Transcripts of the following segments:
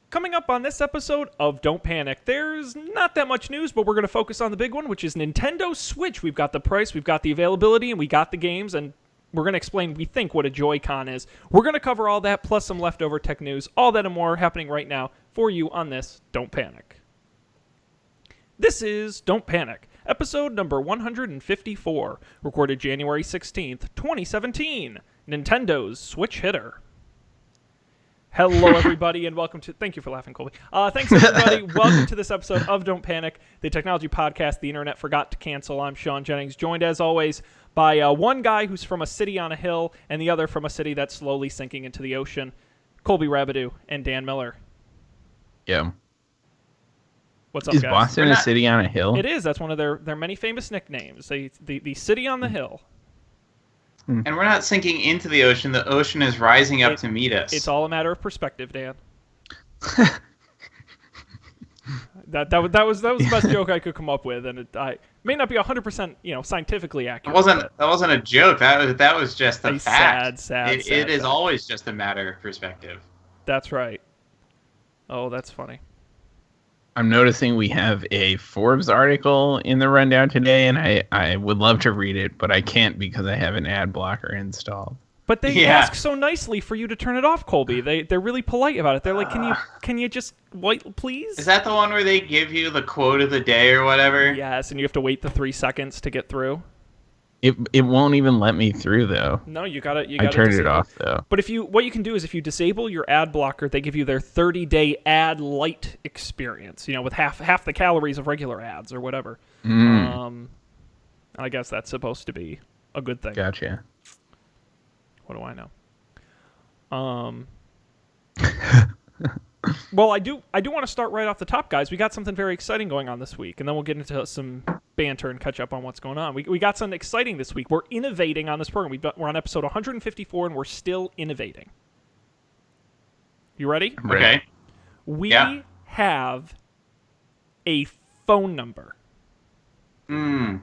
Coming up on this episode of Don't Panic, there's not that much news, but we're going to focus on the big one, which is Nintendo Switch. We've got the price, we've got the availability, and we got the games, and we're going to explain, we think, what a Joy-Con is. We're going to cover all that, plus some leftover tech news, all that and more happening right now for you on this Don't Panic. This is Don't Panic, episode number 154, recorded January 16th, 2017, Nintendo's Switch Hitter. Hello, everybody, and welcome to... Thank you for laughing, Colby. Thanks, everybody. Welcome to this episode of Don't Panic, the technology podcast the internet forgot to cancel. I'm Sean Jennings, joined, as always, by one guy who's from a city on a hill and the other from a city that's slowly sinking into the ocean, Colby Rabideau and Dan Miller. Yeah. What's up, guys? Is Boston a city on a hill? It is. That's one of their many famous nicknames. The city on the hill. And we're not sinking into the ocean. The ocean is rising up to meet us. It's all a matter of perspective, Dan. that was the best joke I could come up with, and it may not be 100% scientifically accurate. That wasn't a joke. That was just a fact. Sad it is always just a matter of perspective. That's right. Oh, that's funny. I'm noticing we have a Forbes article in the rundown today, and I would love to read it, but I can't because I have an ad blocker installed. But they ask so nicely for you to turn it off, Colby. They're really polite about it. They're like, can you just wait, please? Is that the one where they give you the quote of the day or whatever? Yes, and you have to wait the 3 seconds to get through. It won't even let me through, though. No, you gotta I turned it off, though. But what you can do is if you disable your ad blocker, they give you their 30-day ad light experience, with half the calories of regular ads or whatever. I guess that's supposed to be a good thing. Gotcha. What do I know? Well, I do want to start right off the top, guys. We got something very exciting going on this week, and then we'll get into some banter and catch up on what's going on. We got something exciting this week. We're innovating on this program. We're on episode 154, and we're still innovating. You ready? Okay. We have a phone number. We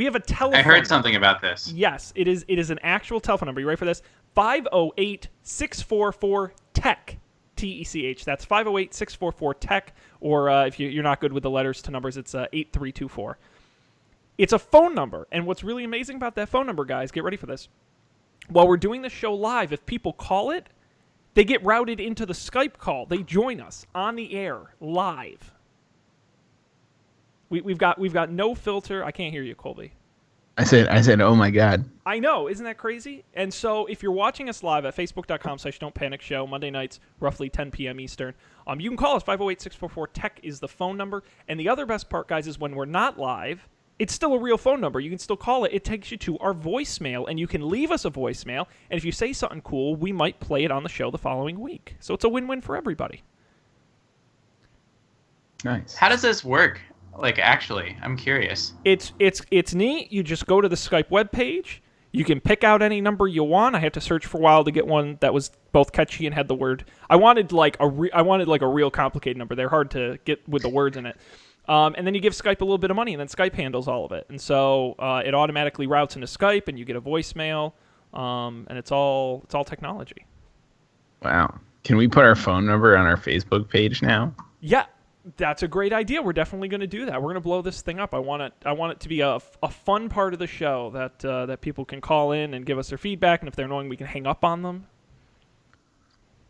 have a telephone. I heard something about this. Yes, it is an actual telephone number. You ready for this? 508-644-TECH. TECH. That's 508-644-TECH, or if you're not good with the letters to numbers, it's 8324. It's a phone number, and what's really amazing about that phone number, guys, get ready for this. While we're doing the show live, if people call it, they get routed into the Skype call. They join us on the air, live. We've got no filter. I can't hear you, Colby. I said, oh my God. I know, isn't that crazy? And so if you're watching us live at facebook.com/don'tpanicshow, Monday nights, roughly 10 p.m. Eastern, you can call us. 508-644-TECH is the phone number. And the other best part, guys, is when we're not live, it's still a real phone number. You can still call it. It takes you to our voicemail, and you can leave us a voicemail. And if you say something cool, we might play it on the show the following week. So it's a win-win for everybody. Nice. How does this work? Actually, I'm curious. It's neat. You just go to the Skype webpage. You can pick out any number you want. I had to search for a while to get one that was both catchy and had the word. I wanted a real complicated number. They're hard to get with the words in it. And then you give Skype a little bit of money, and then Skype handles all of it. And so it automatically routes into Skype, and you get a voicemail. And it's all technology. Wow. Can we put our phone number on our Facebook page now? Yeah. That's a great idea. We're definitely going to do that. We're going to blow this thing up. I want it to be a fun part of the show that people can call in and give us their feedback, and if they're annoying, we can hang up on them.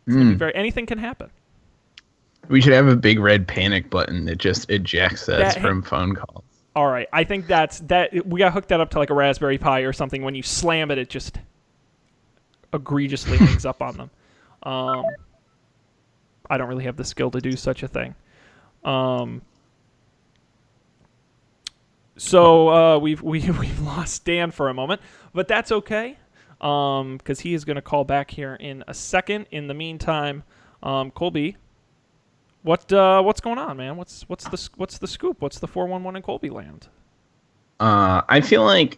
Anything can happen. We should have a big red panic button that just ejects us from phone calls. All right. I think that we got to hook that up to like a Raspberry Pi or something. When you slam it, it just egregiously hangs up on them. I don't really have the skill to do such a thing. So we've lost Dan for a moment, but that's okay, because he is going to call back here in a second. In the meantime, Colby, what's going on, man? What's the scoop? What's the 411 in Colby land? I feel like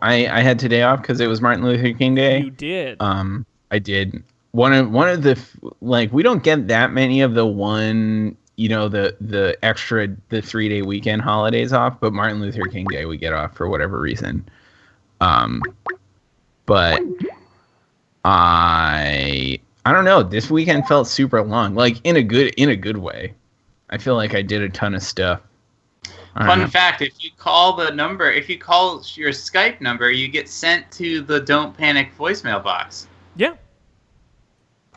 I had today off because it was Martin Luther King Day. You did. I did. One of the we don't get that many of the the extra 3-day weekend holidays off, but Martin Luther King Day we get off for whatever reason. But I I don't know. This weekend felt super long, like in a good way. I feel like I did a ton of stuff. Fun fact: if you call your Skype number, you get sent to the Don't Panic voicemail box. Yeah.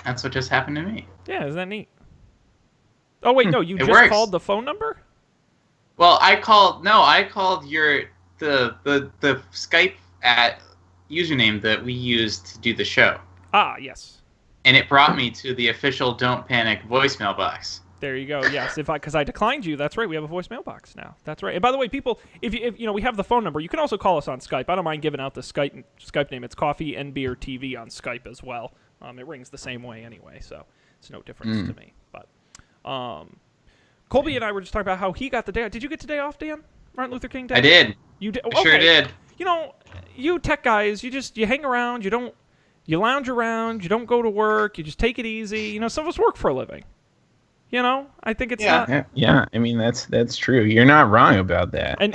That's what just happened to me. Yeah, isn't that neat? Oh wait, no, you just works. called the phone number? Well, I called the Skype username that we used to do the show. Ah, yes. And it brought me to the official Don't Panic voicemail box. There you go. Yes, because I declined you. That's right. We have a voicemail box now. That's right. And by the way, people, if we have the phone number, you can also call us on Skype. I don't mind giving out the Skype name. It's Coffee and Beer TV on Skype as well. It rings the same way anyway, so it's no difference to me. But Colby and I were just talking about how he got the day. Did you get today off, Dan? Martin Luther King Day. I did. You did. I sure did. You tech guys, you hang around. You lounge around. You don't go to work. You just take it easy. Some of us work for a living. I think it's not. Yeah. I mean, that's true. You're not wrong about that. And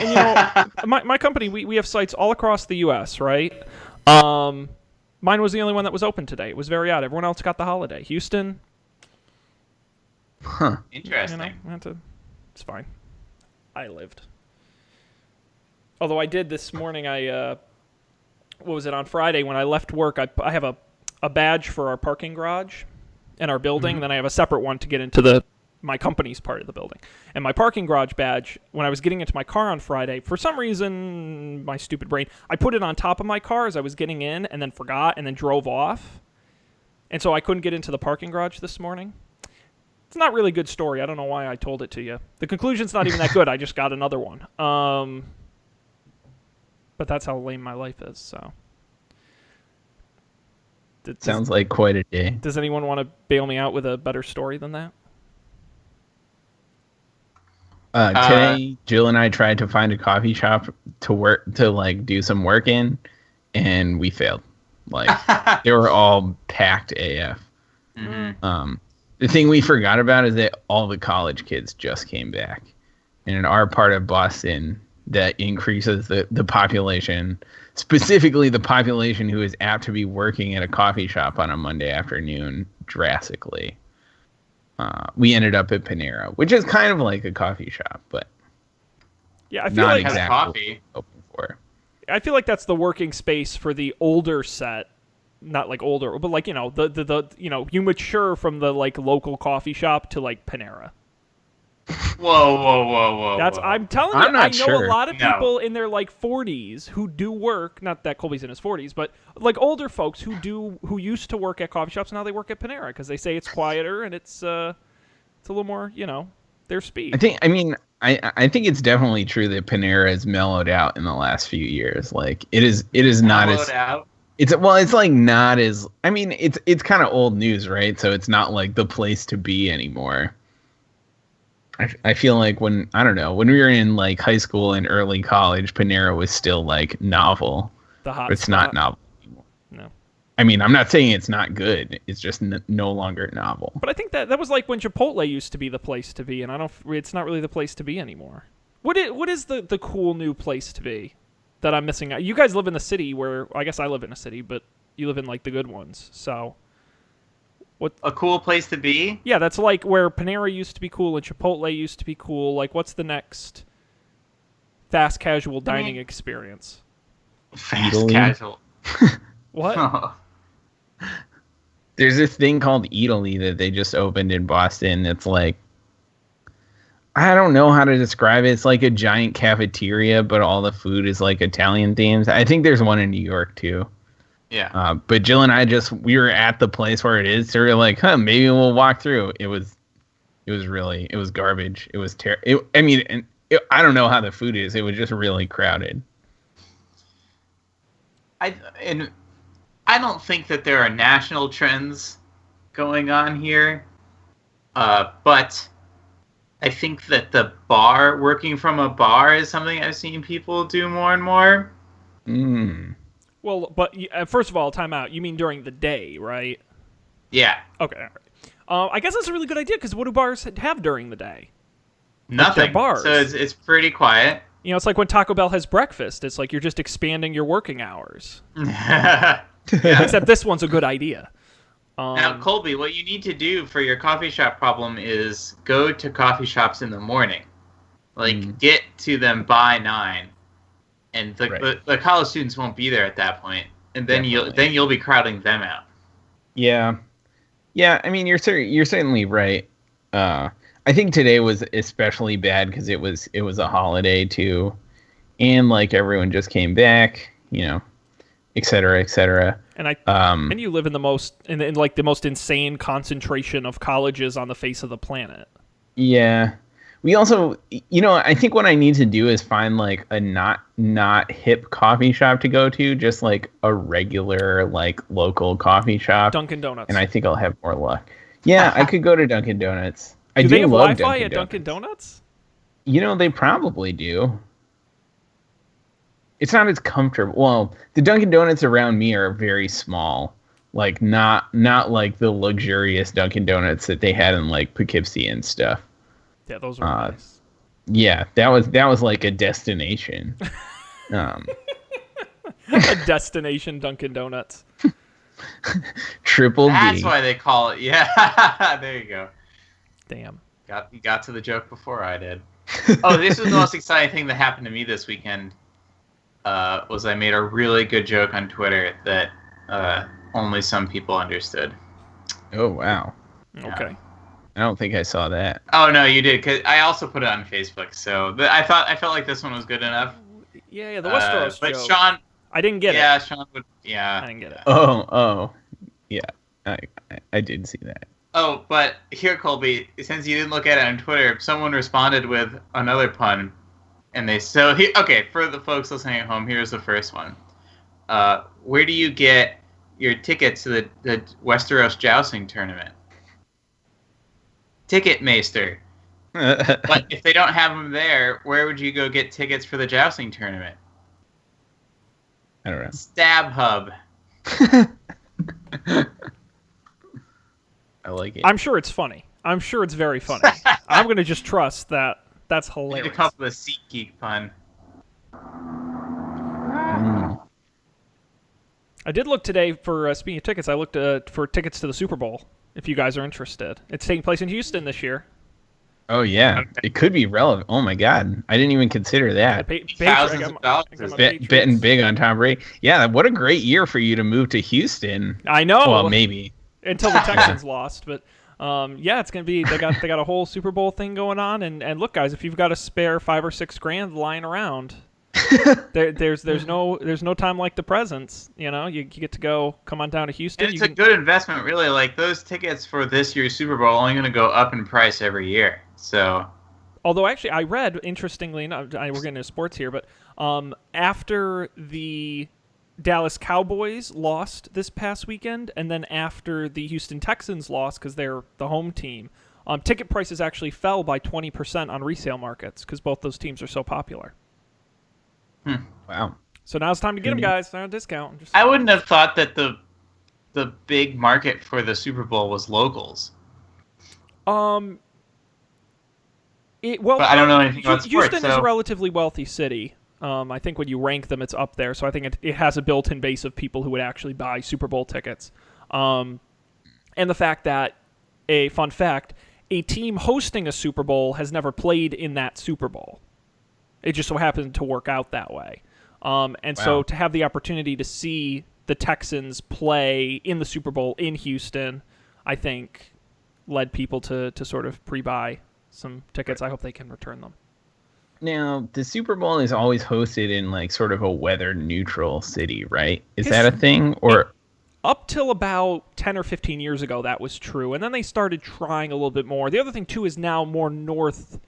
my company, we have sites all across the U.S., right? Mine was the only one that was open today. It was very odd. Everyone else got the holiday. Houston. Huh. Interesting. It's fine. I lived. Although I did this morning, what was it, on Friday when I left work, I have a badge for our parking garage in our building, and then I have a separate one to get into my company's part of the building. And my parking garage badge, when I was getting into my car on Friday, for some reason, my stupid brain, I put it on top of my car as I was getting in and then forgot and then drove off. And so I couldn't get into the parking garage this morning. It's not really a good story. I don't know why I told it to you. The conclusion's not even that good. I just got another one. But that's how lame my life is, so. Sounds like quite a day. Does anyone want to bail me out with a better story than that? Today, Jill and I tried to find a coffee shop to do some work in, and we failed. They were all packed AF. Mm-hmm. The thing we forgot about is that all the college kids just came back, and in our part of Boston, that increases the population, specifically the population who is apt to be working at a coffee shop on a Monday afternoon, drastically. We ended up at Panera, which is kind of like a coffee shop, but yeah, I feel not like exactly coffee. Open for. I feel like that's the working space for the older set, not like older, but you mature from the local coffee shop to Panera. Whoa! I'm telling you, I'm not I know sure. a lot of people in their 40s who do work. Not that Colby's in his 40s, but older folks who used to work at coffee shops, now they work at Panera because they say it's quieter and it's a little more their speed. I think it's definitely true that Panera has mellowed out in the last few years. It is not Mellowed as out. it's not as, I mean, it's kind of old news, right? So it's not the place to be anymore. I feel like when we were in high school and early college, Panera was still novel. The hot It's spot. not novel anymore. No. I mean, I'm not saying it's not good. It's just no longer novel. But I think that was when Chipotle used to be the place to be, and it's not really the place to be anymore. What is the cool new place to be that I'm missing out? You guys live in the city where, I guess I live in a city, but you live in the good ones, so. What A cool place to be? Yeah, that's where Panera used to be cool and Chipotle used to be cool. What's the next fast casual dining experience? Fast Italy. casual. What? There's this thing called Italy that they just opened in Boston. It's I don't know how to describe it. It's like a giant cafeteria, but all the food is Italian themes. I think there's one in New York too. Yeah. But Jill and I we were at the place where it is, so we were maybe we'll walk through. It was garbage. It was terrible. I don't know how the food is. It was just really crowded. I don't think that there are national trends going on here, but I think that working from a bar is something I've seen people do more and more. Well, but first of all, time out. You mean during the day, right? Yeah. Okay, all right. I guess that's a really good idea, because what do bars have during the day? Nothing. They're bars. So it's pretty quiet. It's like when Taco Bell has breakfast. It's you're just expanding your working hours. Yeah. Except this one's a good idea. Now, Colby, what you need to do for your coffee shop problem is go to coffee shops in the morning. Get to them by 9. And the college students won't be there at that point. And then you'll be crowding them out. Yeah. Yeah, I mean, you're certainly right. I think today was especially bad because it was a holiday too, and like everyone just came back, et cetera, et cetera. And and you live in the most insane concentration of colleges on the face of the planet. Yeah. We also, I think what I need to do is find like a not hip coffee shop to go to, just like a regular like local coffee shop. Dunkin' Donuts. And I think I'll have more luck. Yeah, I could go to Dunkin' Donuts. Do they have love Wi-Fi at Dunkin' Donuts? They probably do. It's not as comfortable. Well, the Dunkin' Donuts around me are very small. Like not like the luxurious Dunkin' Donuts that they had in like Poughkeepsie and stuff. Yeah, those are nice. Yeah, that was like a destination. A destination Dunkin' Donuts. Triple D. That's why they call it. Yeah, there you go. Damn. You got to the joke before I did. Oh, this was the most exciting thing that happened to me this weekend. Was I made a really good joke on Twitter that only some people understood. Oh wow. Okay. I don't think I saw that. Oh no, you did, because I also put it on Facebook. So I felt like this one was good enough. Yeah, the Westeros but joke. Sean, I didn't get it. Yeah, Sean would. Yeah, I didn't get it. Oh, yeah. I did see that. Oh, but here, Colby, since you didn't look at it on Twitter, someone responded with another pun, and okay, for the folks listening at home, here's the first one. Where do you get your tickets to the Westeros jousting tournament? Ticketmaster. But if they don't have them there, where would you go get tickets for the jousting tournament? I don't know. Stab Hub. I like it. I'm sure it's funny. I'm sure it's very funny. I'm going to just trust that that's hilarious. Need to come up with a SeatGeek pun. I did look today for, speaking of tickets, I looked for tickets to the Super Bowl, if you guys are interested. It's taking place in Houston this year. Oh, yeah. It could be relevant. Oh, my God. I didn't even consider that. Thousands of dollars. Betting big on Tom Brady. Yeah, what a great year for you to move to Houston. I know. Well, maybe. Until the Texans lost. But, yeah, it's going to be, they got a whole Super Bowl thing going on. And look, guys, if you've got a spare $5 or $6 grand lying around, there's no time like the present. You get to come on down to Houston. And it's a good investment, really. Like, those tickets for this year's Super Bowl are only going to go up in price every year. So, although actually, I read, interestingly enough, we're getting into sports here, but after the Dallas Cowboys lost this past weekend, and then after the Houston Texans lost because they're the home team, ticket prices actually fell by 20% on resale markets because both those teams are so popular. Wow. So now it's time to get them, guys. They're on a discount. I wouldn't have thought that the big market for the Super Bowl was locals. But I don't know anything about sports. Houston is a relatively wealthy city. I think when you rank them, it's up there. So I think it has a built-in base of people who would actually buy Super Bowl tickets. And the fact that, fun fact, a team hosting a Super Bowl has never played in that Super Bowl. It just so happened to work out that way. So to have the opportunity to see the Texans play in the Super Bowl in Houston, I think led people to sort of pre-buy some tickets. I hope they can return them. Now, the Super Bowl is always hosted in like sort of a weather-neutral city, right? Is that a thing? Or up till about 10 or 15 years ago, that was true. And then they started trying a little bit more. The other thing, too, is now more north.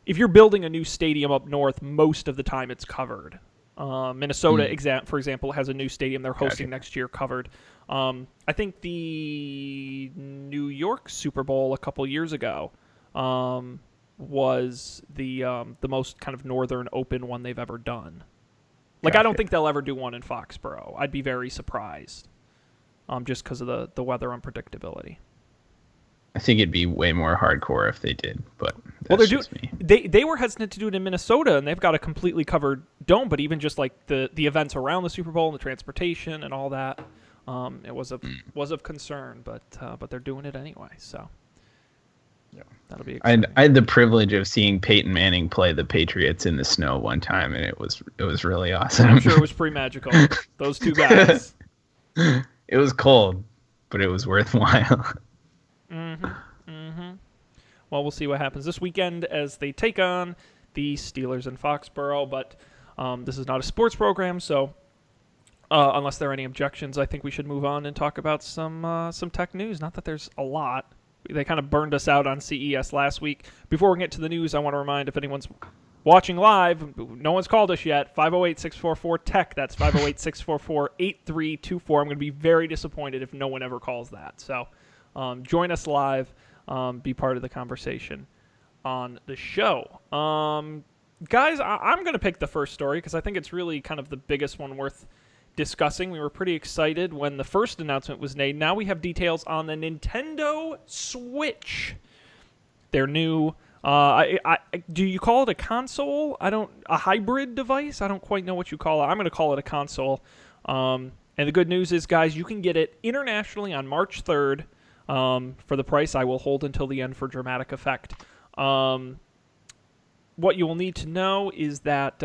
If you're building a new stadium up north, most of the time it's covered. Minnesota, for example, has a new stadium they're hosting next year covered. I think the New York Super Bowl a couple years ago was the most kind of northern open one they've ever done. Like, I don't think they'll ever do one in Foxborough. I'd be very surprised, just because of the weather unpredictability. I think it'd be way more hardcore if they did, but that's just me. They were hesitant to do it in Minnesota, and they've got a completely covered dome. But even just like the events around the Super Bowl and the transportation and all that, It was of concern, but they're doing it anyway. So Yeah. that'll be exciting. I had the privilege of seeing Peyton Manning play the Patriots in the snow one time, and it was really awesome. I'm sure it was pretty magical. Those two guys. It was cold, but it was worthwhile. Well, we'll see what happens this weekend as they take on the Steelers in Foxborough. But this is not a sports program, so unless there are any objections, I think we should move on and talk about some tech news. Not that there's a lot. They kind of burned us out on CES last week. Before we get to the news, I want to remind if anyone's watching live, no one's called us yet, 508-644-TECH. That's 508-644-8324. I'm going to be very disappointed if no one ever calls that. So join us live. Be part of the conversation on the show. Guys, I'm going to pick the first story because I think it's really kind of the biggest one worth discussing. We were pretty excited when the first announcement was made. Now we have details on the Nintendo Switch. Their new, do you call it a console? A hybrid device? I don't quite know what you call it. I'm going to call it a console. And the good news is, guys, you can get it internationally on March 3rd. For the price I will hold until the end for dramatic effect. What you will need to know is that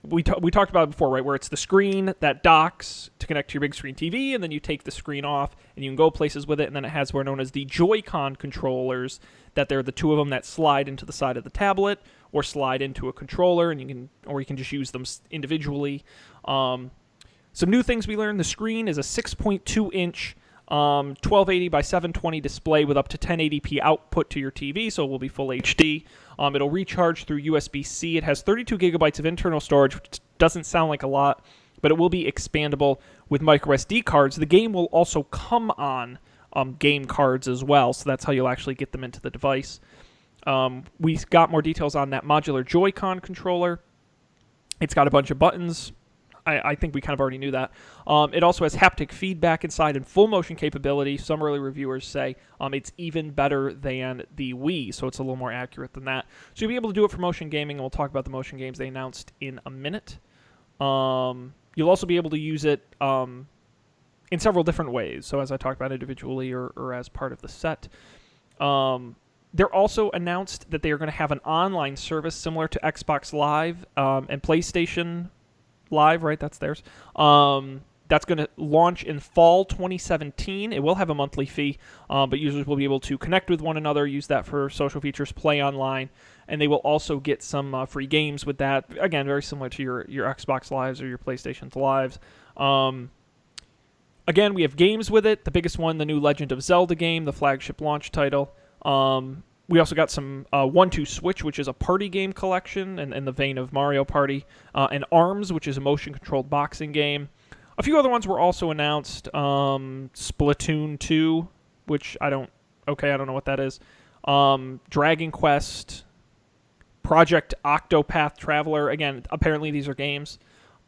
we talked about it before, right? Where it's the screen that docks to connect to your big screen TV, and then you take the screen off, and you can go places with it. And then it has what are known as the Joy-Con controllers. That they're the two of them that slide into the side of the tablet or slide into a controller, and you can just use them individually. Some new things we learned: the screen is a 6.2-inch. 1280 by 720 display with up to 1080p output to your TV, so it will be full HD. It'll recharge through USB-C. It has 32 gigabytes of internal storage, which doesn't sound like a lot, but it will be expandable with microSD cards. The game will also come on game cards as well, so that's how you'll actually get them into the device. We got more details on that modular Joy-Con controller. It's got a bunch of buttons. I think we kind of already knew that. It also has haptic feedback inside and full motion capability. Some early reviewers say it's even better than the Wii, so it's a little more accurate than that. So you'll be able to do it for motion gaming, and we'll talk about the motion games they announced in a minute. You'll also be able to use it in several different ways. So as I talked about individually or as part of the set. They're also announced that they are going to have an online service similar to Xbox Live and PlayStation Live, right? That's theirs. That's going to launch in fall 2017. It will have a monthly fee, but users will be able to connect with one another, use that for social features, play online, and they will also get some free games with that. Again, very similar to your Xbox Lives or your PlayStation Lives. Again, we have games with it. The biggest one, the new Legend of Zelda game, the flagship launch title. We also got some 1-2 Switch, which is a party game collection in the vein of Mario Party, and ARMS, which is a motion-controlled boxing game. A few other ones were also announced. Splatoon 2, which I don't know what that is. Dragon Quest, Project Octopath Traveler. Again, apparently these are games.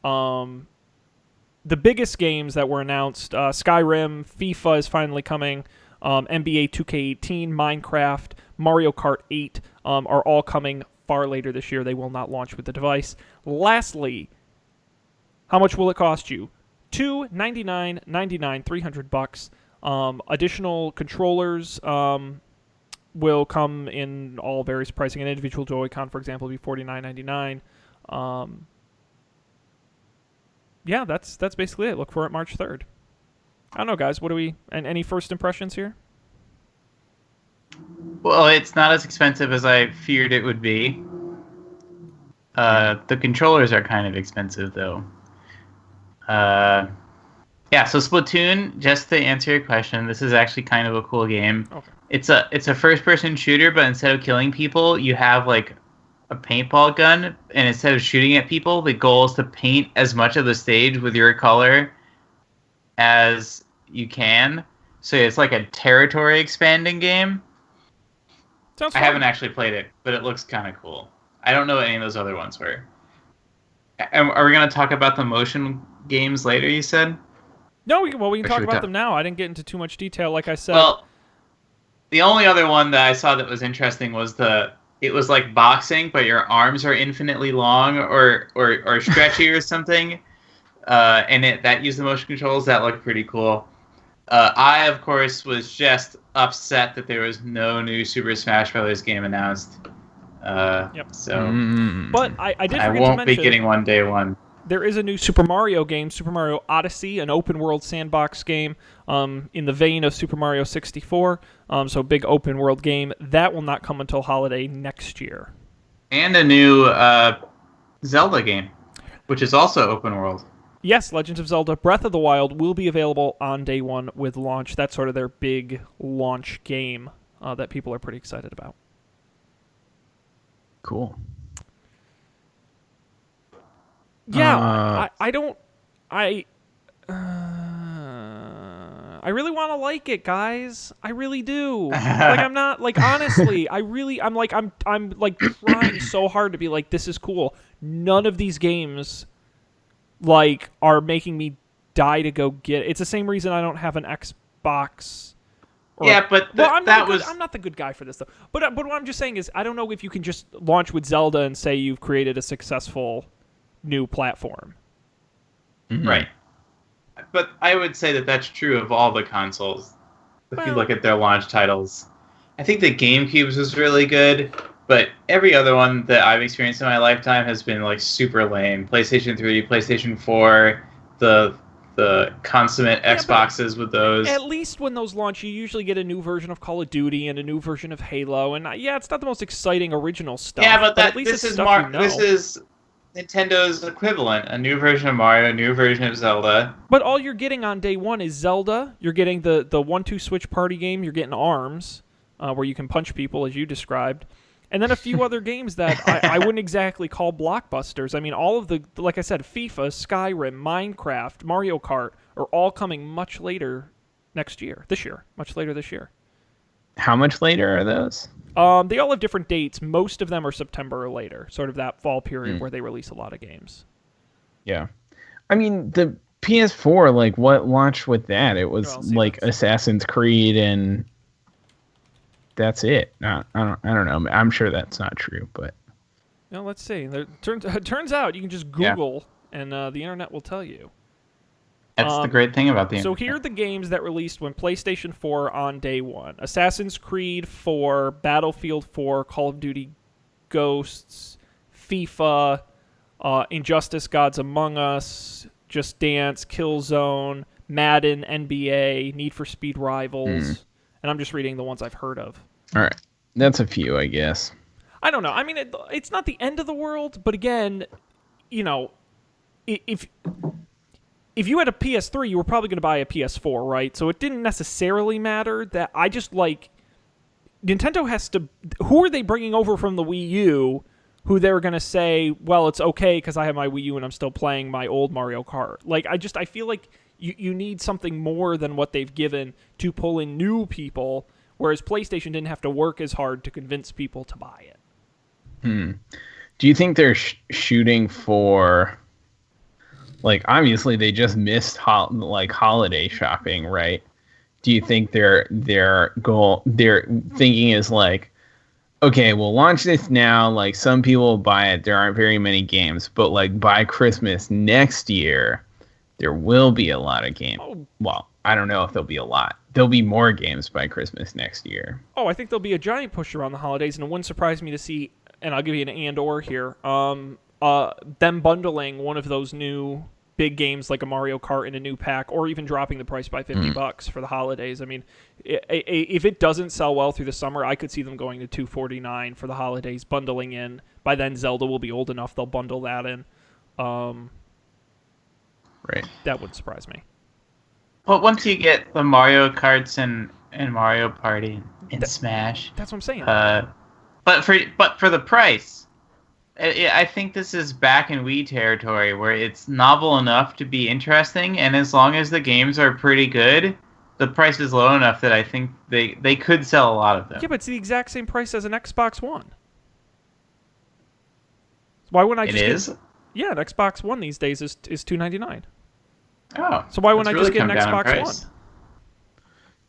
The biggest games that were announced, Skyrim, FIFA is finally coming, NBA 2K18, Minecraft, Mario Kart 8 are all coming far later this year. They will not launch with the device. Lastly, how much will it cost you? $299.99, $300. Additional controllers will come in all various pricing. An individual Joy-Con, for example, will be $49.99. Yeah, that's basically it. Look for it March 3rd. I don't know, guys. Any first impressions here? Well, it's not as expensive as I feared it would be. The controllers are kind of expensive, though. Yeah, so Splatoon, just to answer your question, this is actually kind of a cool game. Okay. It's a first-person shooter, but instead of killing people, you have, like, a paintball gun, and instead of shooting at people, the goal is to paint as much of the stage with your color as you can. So it's like a territory expanding game. Sounds fun. I haven't actually played it, but it looks kind of cool. I don't know what any of those other ones were. Are we going to talk about the motion games later, you said? No, we can talk about them now. I didn't get into too much detail, like I said. Well, the only other one that I saw that was interesting was it was like boxing, but your arms are infinitely long or stretchy or something. and that used the motion controls. That looked pretty cool. I, of course, was just upset that there was no new Super Smash Bros. Game announced. So, But I did I forget won't to be mention, getting one day one. there is a new Super Mario game, Super Mario Odyssey, an open-world sandbox game in the vein of Super Mario 64. So big open-world game. That will not come until holiday next year. And a new Zelda game, which is also open world. Yes, Legends of Zelda Breath of the Wild will be available on day one with launch. That's sort of their big launch game that people are pretty excited about. Cool. Yeah, I really want to like it, guys. I really do. Like, I'm not, like, honestly, I'm like trying so hard to be like, this is cool. None of these games, like, are making me die to go get it. It's the same reason I don't have an Xbox. But I'm that was... I'm not the good guy for this, though. But what I'm just saying is, I don't know if you can just launch with Zelda and say you've created a successful new platform. Mm-hmm. Right. But I would say that that's true of all the consoles. If you look at their launch titles, I think the GameCube's was really good, but every other one that I've experienced in my lifetime has been like super lame. PlayStation 3, PlayStation 4, the consummate Xboxes with those. At least when those launch, you usually get a new version of Call of Duty and a new version of Halo, and it's not the most exciting original stuff. Yeah, but at least this it's is stuff this is Nintendo's equivalent, a new version of Mario, a new version of Zelda. But all you're getting on day one is Zelda. You're getting the 1-2 switch party game. You're getting ARMS, where you can punch people, as you described. And then a few other games that I wouldn't exactly call blockbusters. I mean, all of the, like I said, FIFA, Skyrim, Minecraft, Mario Kart are all coming much later this year. Much later this year. How much later are those? They all have different dates. Most of them are September or later, sort of that fall period where they release a lot of games. Yeah. I mean, the PS4, like, what launched with that? It was like Assassin's Creed, and that's it. I don't know. I'm sure that's not true, but let's see. It turns out you can just Google, and the internet will tell you. That's the great thing about the internet. So here are the games that released when PlayStation 4 on day one. Assassin's Creed 4, Battlefield 4, Call of Duty Ghosts, FIFA, Injustice Gods Among Us, Just Dance, Killzone, Madden, NBA, Need for Speed Rivals. And I'm just reading the ones I've heard of. All right. That's a few, I guess. I don't know. I mean, it's not the end of the world, but again, if you had a PS3, you were probably going to buy a PS4, right? So it didn't necessarily matter that I just like Nintendo has to. Who are they bringing over from the Wii U? Who they're going to say, well, it's okay because I have my Wii U and I'm still playing my old Mario Kart. Like I feel like you need something more than what they've given to pull in new people, whereas PlayStation didn't have to work as hard to convince people to buy it. Do you think they're shooting for? Like, obviously, they just missed holiday shopping, right? Do you think their thinking is like, okay, we'll launch this now. Like, some people will buy it. There aren't very many games, but like by Christmas next year, there will be a lot of games. Oh. Well, I don't know if there'll be a lot. There'll be more games by Christmas next year. Oh, I think there'll be a giant push around the holidays, and it wouldn't surprise me to see. And I'll give you an and/or here. Them bundling one of those new big games like a Mario Kart in a new pack, or even dropping the price by $50 for the holidays. I mean, if it doesn't sell well through the summer, I could see them going to $249 for the holidays, bundling in. By then, Zelda will be old enough; they'll bundle that in. Right. That wouldn't surprise me. Well, once you get the Mario Karts and Mario Party and Smash, that's what I'm saying. But for the price. I think this is back in Wii territory where it's novel enough to be interesting, and as long as the games are pretty good, the price is low enough that I think they could sell a lot of them. Yeah, but it's the exact same price as an Xbox One. Why wouldn't I just Yeah, an Xbox One these days is $299. Oh. So why wouldn't I just get an Xbox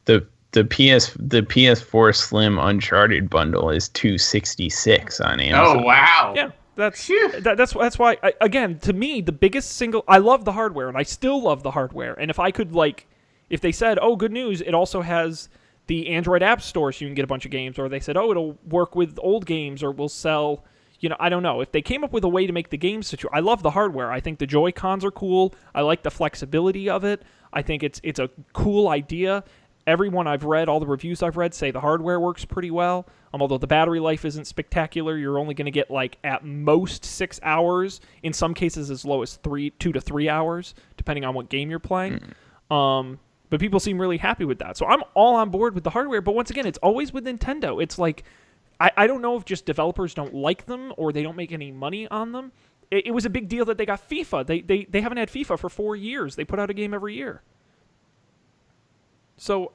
One? The PS4 Slim Uncharted bundle is $266 on Amazon. Oh wow! Yeah, That's why again, to me, the biggest single. I love the hardware, and I still love the hardware. And if I could if they said, "Oh, good news, it also has the Android App Store, so you can get a bunch of games," or they said, "Oh, it'll work with old games, or we'll sell." I don't know. If they came up with a way to make the games I love the hardware. I think the Joy-Cons are cool. I like the flexibility of it. I think it's a cool idea. Everyone I've read, all the reviews I've read, say the hardware works pretty well. Although the battery life isn't spectacular, you're only going to get at most 6 hours. In some cases, as low as 2 to 3 hours, depending on what game you're playing. But people seem really happy with that. So I'm all on board with the hardware. But once again, it's always with Nintendo. It's I don't know if just developers don't like them or they don't make any money on them. It was a big deal that they got FIFA. They haven't had FIFA for 4 years. They put out a game every year. So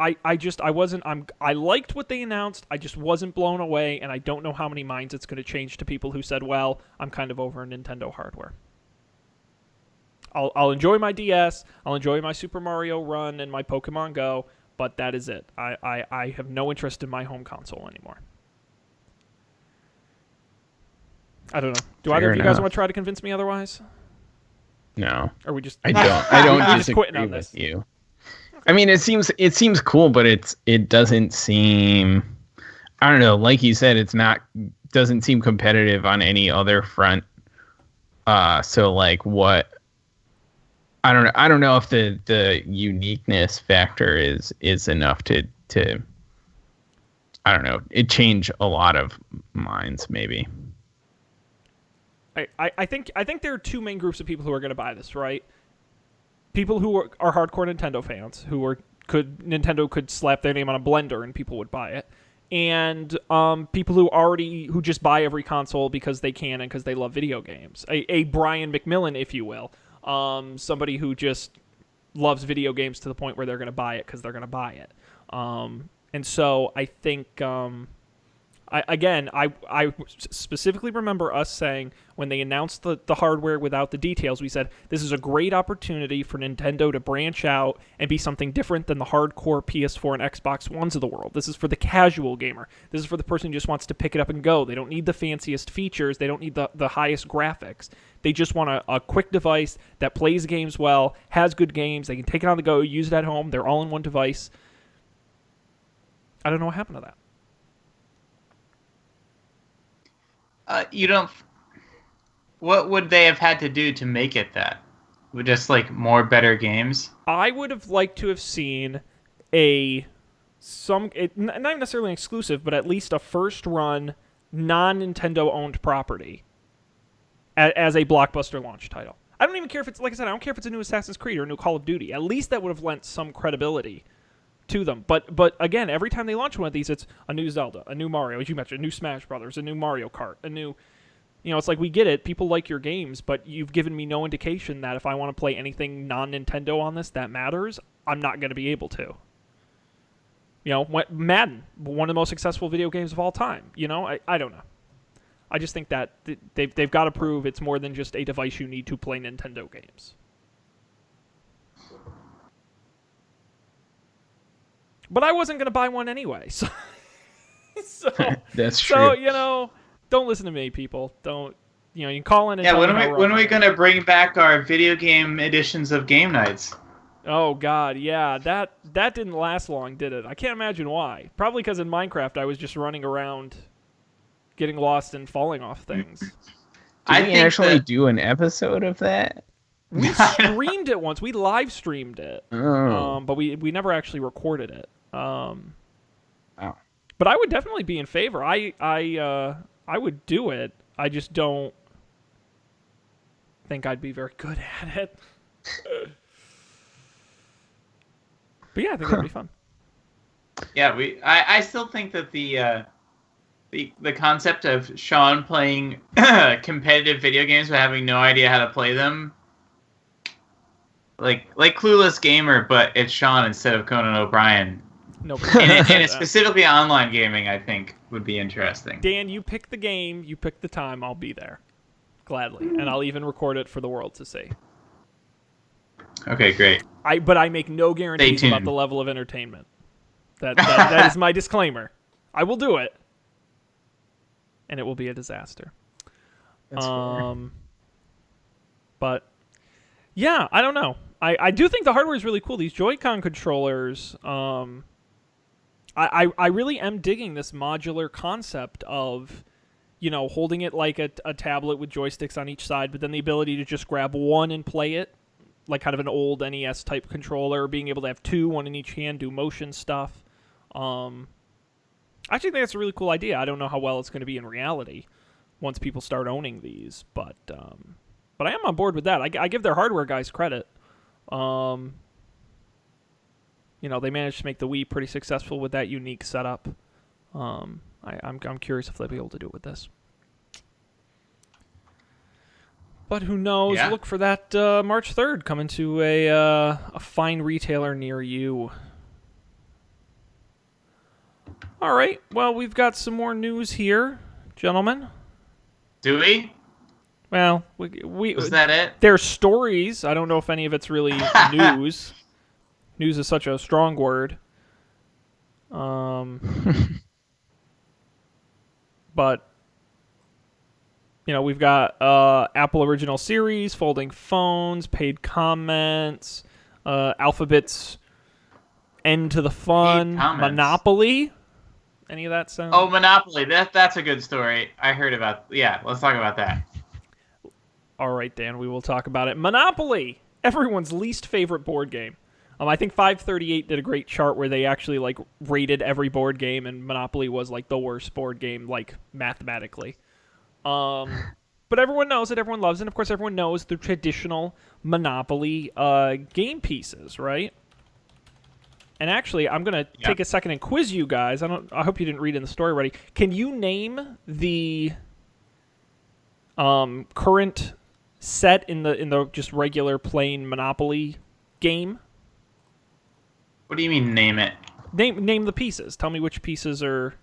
I liked what they announced. I just wasn't blown away, and I don't know how many minds it's going to change to people who said, well, I'm kind of over Nintendo hardware. I'll enjoy my DS, I'll enjoy my Super Mario Run and my Pokemon Go, but that is it. I have no interest in my home console anymore. I don't know. Do either of you guys want to try to convince me otherwise? No. Or we just I don't just quitting disagree on with this? you. I mean, it seems cool, but it doesn't seem, I don't know, like you said, doesn't seem competitive on any other front. So what, I don't know if the uniqueness factor is enough to I don't know, it changed a lot of minds maybe. I think there are two main groups of people who are going to buy this, right? People who are hardcore Nintendo fans, Nintendo could slap their name on a blender and people would buy it, and people who just buy every console because they can and because they love video games. A Brian McMillan, if you will, somebody who just loves video games to the point where they're going to buy it because they're going to buy it. And so I think. I specifically remember us saying when they announced the hardware without the details, we said this is a great opportunity for Nintendo to branch out and be something different than the hardcore PS4 and Xbox Ones of the world. This is for the casual gamer. This is for the person who just wants to pick it up and go. They don't need the fanciest features. They don't need the highest graphics. They just want a quick device that plays games well, has good games. They can take it on the go, use it at home. They're all in one device. I don't know what happened to that. What would they have had to do to make it that? Would just more better games? I would have liked to have seen not necessarily an exclusive, but at least a first run non-Nintendo owned property as a blockbuster launch title. I don't even care if it's, like I said, I don't care if it's a new Assassin's Creed or a new Call of Duty. At least that would have lent some credibility to them. But again, every time they launch one of these, it's a new Zelda, a new Mario, as you mentioned, a new Smash Brothers, a new Mario Kart, a new... it's we get it. People like your games, but you've given me no indication that if I want to play anything non-Nintendo on this that matters, I'm not going to be able to. Madden, one of the most successful video games of all time. I don't know. I just think that they've got to prove it's more than just a device you need to play Nintendo games. But I wasn't going to buy one anyway, so That's true. So, don't listen to me, people. Don't, you can call in and tell me how wrong when are we going to bring back our video game editions of game nights? Oh, God, yeah. That didn't last long, did it? I can't imagine why. Probably because in Minecraft I was just running around getting lost and falling off things. Did we actually do an episode of that? We streamed it once. We live streamed it. Oh. But we never actually recorded it. Wow. But I would definitely be in favor. I would do it. I just don't think I'd be very good at it. But yeah, I think that'd be fun. Yeah, I still think that the concept of Sean playing competitive video games but having no idea how to play them, like Clueless Gamer, but it's Sean instead of Conan O'Brien. No, and it's specifically online gaming, I think, would be interesting. Dan, you pick the game, you pick the time, I'll be there. Gladly. And I'll even record it for the world to see. Okay, great. But I make no guarantees about the level of entertainment. That is my disclaimer. I will do it. and it will be a disaster. That's fair. But yeah, I don't know. I do think the hardware is really cool. These Joy-Con controllers, I really am digging this modular concept of, holding it like a tablet with joysticks on each side, but then the ability to just grab one and play it, like kind of an old NES type controller, being able to have two, one in each hand, do motion stuff. I actually think that's a really cool idea. I don't know how well it's going to be in reality once people start owning these, but I am on board with that. I give their hardware guys credit. They managed to make the Wii pretty successful with that unique setup. I'm curious if they'll be able to do it with this. But who knows? Yeah. Look for that March 3rd coming to a fine retailer near you. All right. Well, we've got some more news here, gentlemen. Do we? Well, we Was that it? there's stories. I don't know if any of it's really news. News is such a strong word. But we've got Apple Original Series, folding phones, paid comments, Alphabet's end to the fun, Paid comments. Monopoly. Any of that sound? Oh, Monopoly. That's a good story. I heard about. Yeah, let's talk about that. All right, Dan, we will talk about it. Monopoly, everyone's least favorite board game. I think 538 did a great chart where they actually rated every board game, and Monopoly was the worst board game, mathematically. But everyone knows it, everyone loves it, and of course everyone knows the traditional Monopoly game pieces, right? And actually, I'm gonna take a second and quiz you guys. I hope you didn't read in the story already. Can you name the current set in the just regular plain Monopoly game? What do you mean, name it? Name the pieces. Tell me which pieces are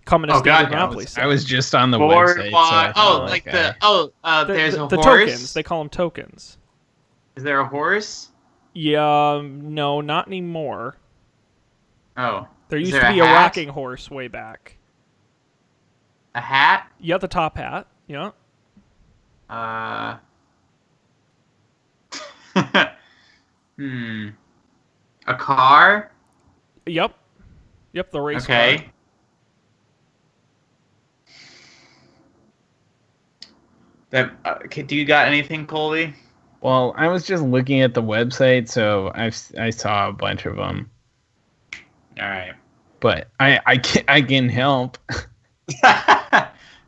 coming to Oh, standard God, Monopoly set. I was just on the Board, website. So I felt there's a the horse. tokens. They call them tokens. Is there a horse? Yeah, no, not anymore. Oh. There Is used there to be a hat? rocking horse way back. A hat? Yeah, the top hat. Yeah. A car? Yep, the race Okay. car. Okay, do you got anything, Colby? Well, I was just looking at the website, so I saw a bunch of them, All right. but I can help.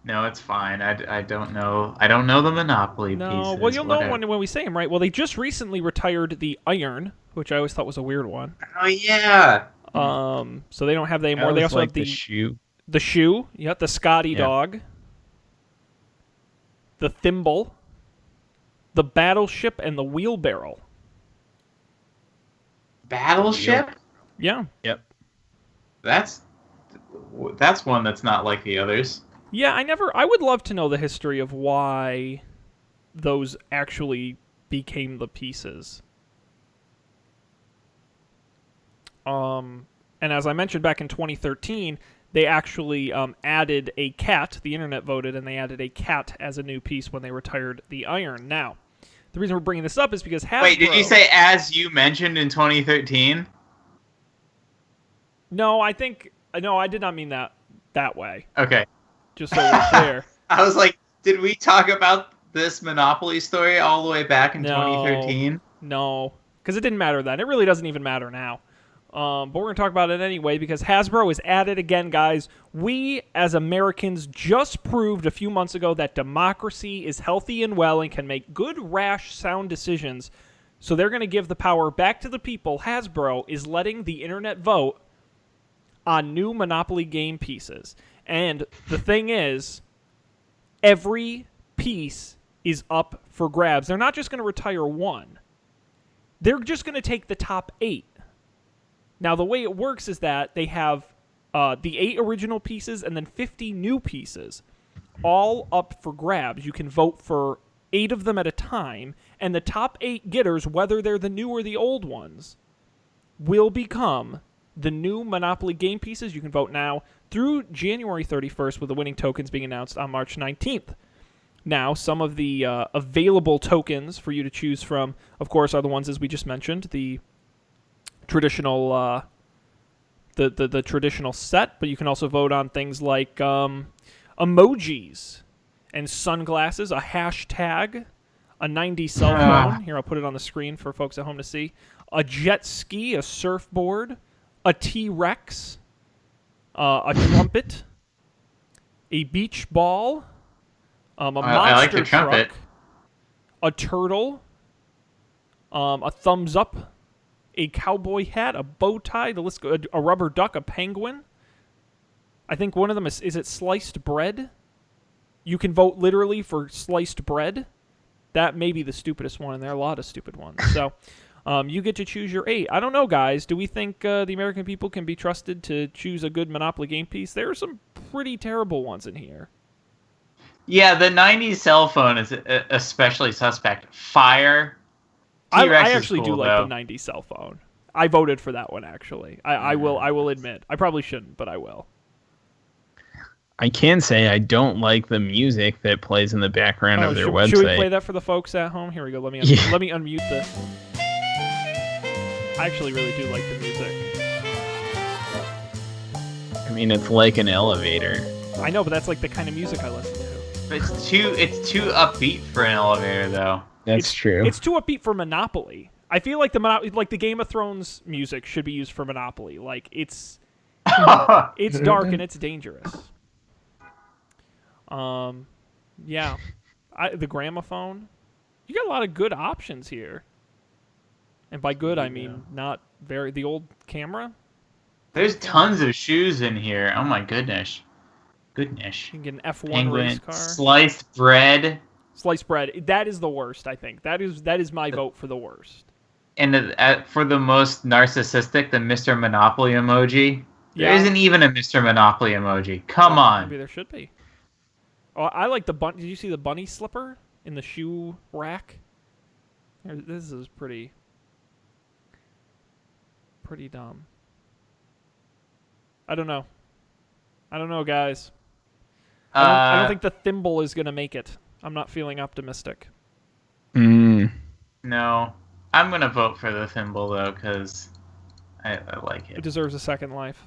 No, it's fine. I don't know. I don't know the Monopoly No, pieces. well, you'll know whatever. when we say them, right? Well, they just recently retired the iron, which I always thought was a weird one. Oh yeah. So they don't have that I anymore. They always also like have the shoe. the shoe. Yep, the Scotty Yeah. dog. The thimble. The battleship and the wheelbarrow. Battleship? Yeah. Yep. That's one that's not like the others. Yeah, I would love to know the history of why those actually became the pieces. And as I mentioned back in 2013, they actually added a cat. The internet voted, and they added a cat as a new piece when they retired the iron. Now, the reason we're bringing this up is because Hasbro... Wait, did you say as you mentioned in 2013? No, I did not mean that way. Okay. Just so we're clear. I was like, did we talk about this Monopoly story all the way back in 2013? No, because it didn't matter then. It really doesn't even matter now. But we're going to talk about it anyway because Hasbro is at it again, guys. We, as Americans, just proved a few months ago that democracy is healthy and well and can make good, rash, sound decisions. So they're going to give the power back to the people. Hasbro is letting the internet vote on new Monopoly game pieces. And the thing is, every piece is up for grabs. They're not just going to retire one. They're just going to take the top 8. Now, the way it works is that they have the 8 original pieces and then 50 new pieces, all up for grabs. You can vote for 8 of them at a time, and the top 8 getters, whether they're the new or the old ones, will become the new Monopoly game pieces. You can vote now through January 31st, with the winning tokens being announced on March 19th. Now, some of the available tokens for you to choose from, of course, are the ones as we just mentioned, the traditional the traditional set, but you can also vote on things like emojis and sunglasses, a hashtag, a 90 cell phone. Here, I'll put it on the screen for folks at home to see. A jet ski, a surfboard, a T-Rex, a trumpet, a beach ball, a monster I like the trumpet. truck, a turtle, a thumbs up, a cowboy hat, a bow tie, a rubber duck, a penguin. I think one of them is it sliced bread? You can vote literally for sliced bread. That may be the stupidest one, and there are a lot of stupid ones. So you get to choose your 8. I don't know, guys. Do we think the American people can be trusted to choose a good Monopoly game piece? There are some pretty terrible ones in here. Yeah, the 90s cell phone is especially suspect. Fire. I actually cool, do like the 90s cell phone. I voted for that one, actually. I will admit. I probably shouldn't, but I will. I can say I don't like the music that plays in the background of their website. Should we play that for the folks at home? Here we go. Let me unmute the... I actually really do like the music. I mean, it's like an elevator. I know, but that's like the kind of music I listen to. But it's too upbeat for an elevator, though. That's true. It's too upbeat for Monopoly. I feel like the Game of Thrones music should be used for Monopoly. Like it's dark and it's dangerous. Yeah, the gramophone. You got a lot of good options here, and by good I mean not very. The old camera. There's tons of shoes in here. Oh my goodness. You can get an F1 Penguin, race car. sliced bread. Sliced bread. That is the worst, I think. That is my vote for the worst. And for the most narcissistic, the Mr. Monopoly emoji. Yeah. There isn't even a Mr. Monopoly emoji. Come on. Maybe there should be. Oh, I like the bunny. Did you see the bunny slipper in the shoe rack? This is pretty dumb. I don't know, guys. I don't think the thimble is going to make it. I'm not feeling optimistic. No. I'm going to vote for the thimble, though, because I like it. It deserves a second life.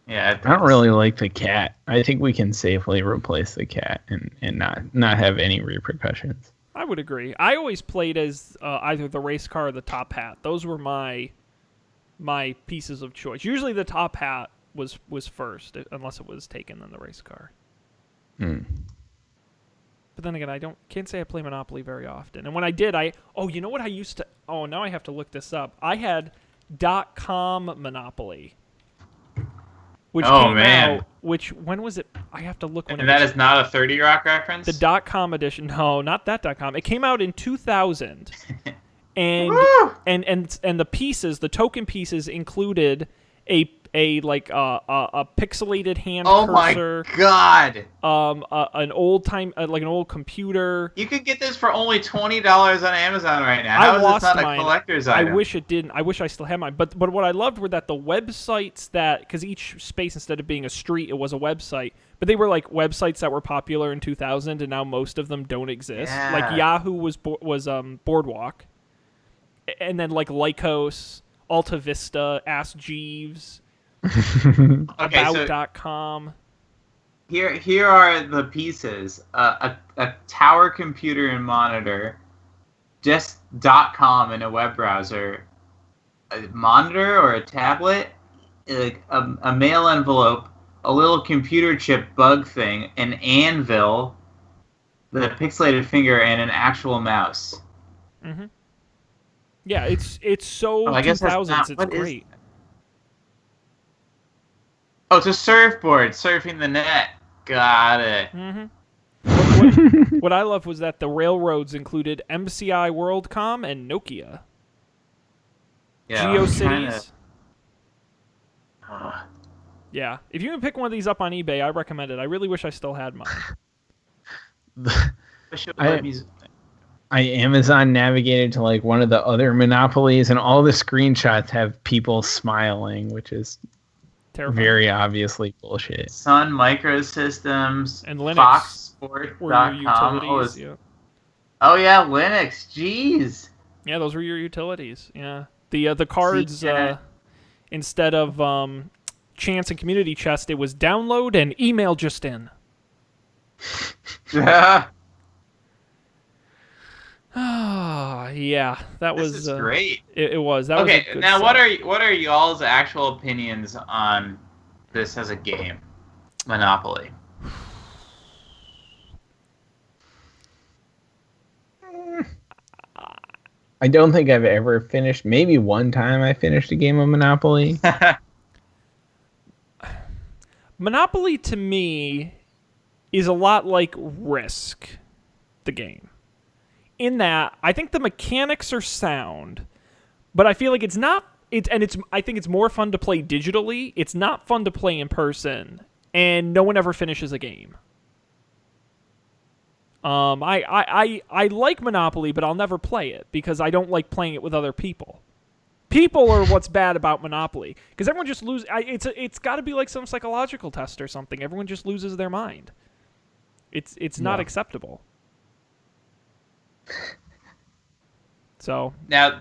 Yeah, I don't really like the cat. I think we can safely replace the cat and not have any repercussions. I would agree. I always played as either the race car or the top hat. Those were my pieces of choice. Usually the top hat was first, unless it was taken than the race car. But then again, can't say I play Monopoly very often. And when I did, you know what I used to... Oh, now I have to look this up. I had .com Monopoly. Which came out... when was it? I have to look when and that is not a 30 Rock reference? The .com edition. No, not that .com. It came out in 2000. and the pieces, the token pieces included a pixelated hand cursor. Oh my god! An old computer. You could get this for only $20 on Amazon right now. How is this not a collector's item? I wish it didn't. I wish I still had mine. But what I loved were that the websites because each space, instead of being a street, it was a website. But they were like websites that were popular in 2000, and now most of them don't exist. Yeah. Like Yahoo was Boardwalk, and then like Lycos, Alta Vista, Ask Jeeves. About.com. Here are the pieces. A tower computer and monitor, just .com in a web browser, a monitor or a tablet, a mail envelope, a little computer chip bug thing, an anvil, the pixelated finger, and an actual mouse. Mm-hmm. Yeah, it's so 2000s. It's great. Oh, it's a surfboard, surfing the net. Got it. Mm-hmm. What I loved was that the railroads included MCI WorldCom and Nokia. Yeah, GeoCities. Yeah, if you can pick one of these up on eBay, I recommend it. I really wish I still had mine. I Amazon navigated to like one of the other monopolies, and all the screenshots have people smiling, which is Terrifying. very obviously bullshit. Sun Microsystems And Linux were your FoxSports.com. utilities. Oh yeah, Linux. Jeez. Yeah, those were your utilities. Yeah, the cards yeah. Instead of Chance and Community Chest, it was download and email just in. Ah, yeah, that This was is great. It was. That was a Okay, good now set. what are y'all's actual opinions on this as a game, Monopoly? I don't think I've ever finished. Maybe one time I finished a game of Monopoly. Monopoly to me is a lot like Risk, the game. In that, I think the mechanics are sound, but I feel like it's not. I think it's more fun to play digitally. It's not fun to play in person, and no one ever finishes a game. I like Monopoly, but I'll never play it because I don't like playing it with other people. People are what's bad about Monopoly because everyone just loses. It's got to be like some psychological test or something. Everyone just loses their mind. It's not acceptable. So Now,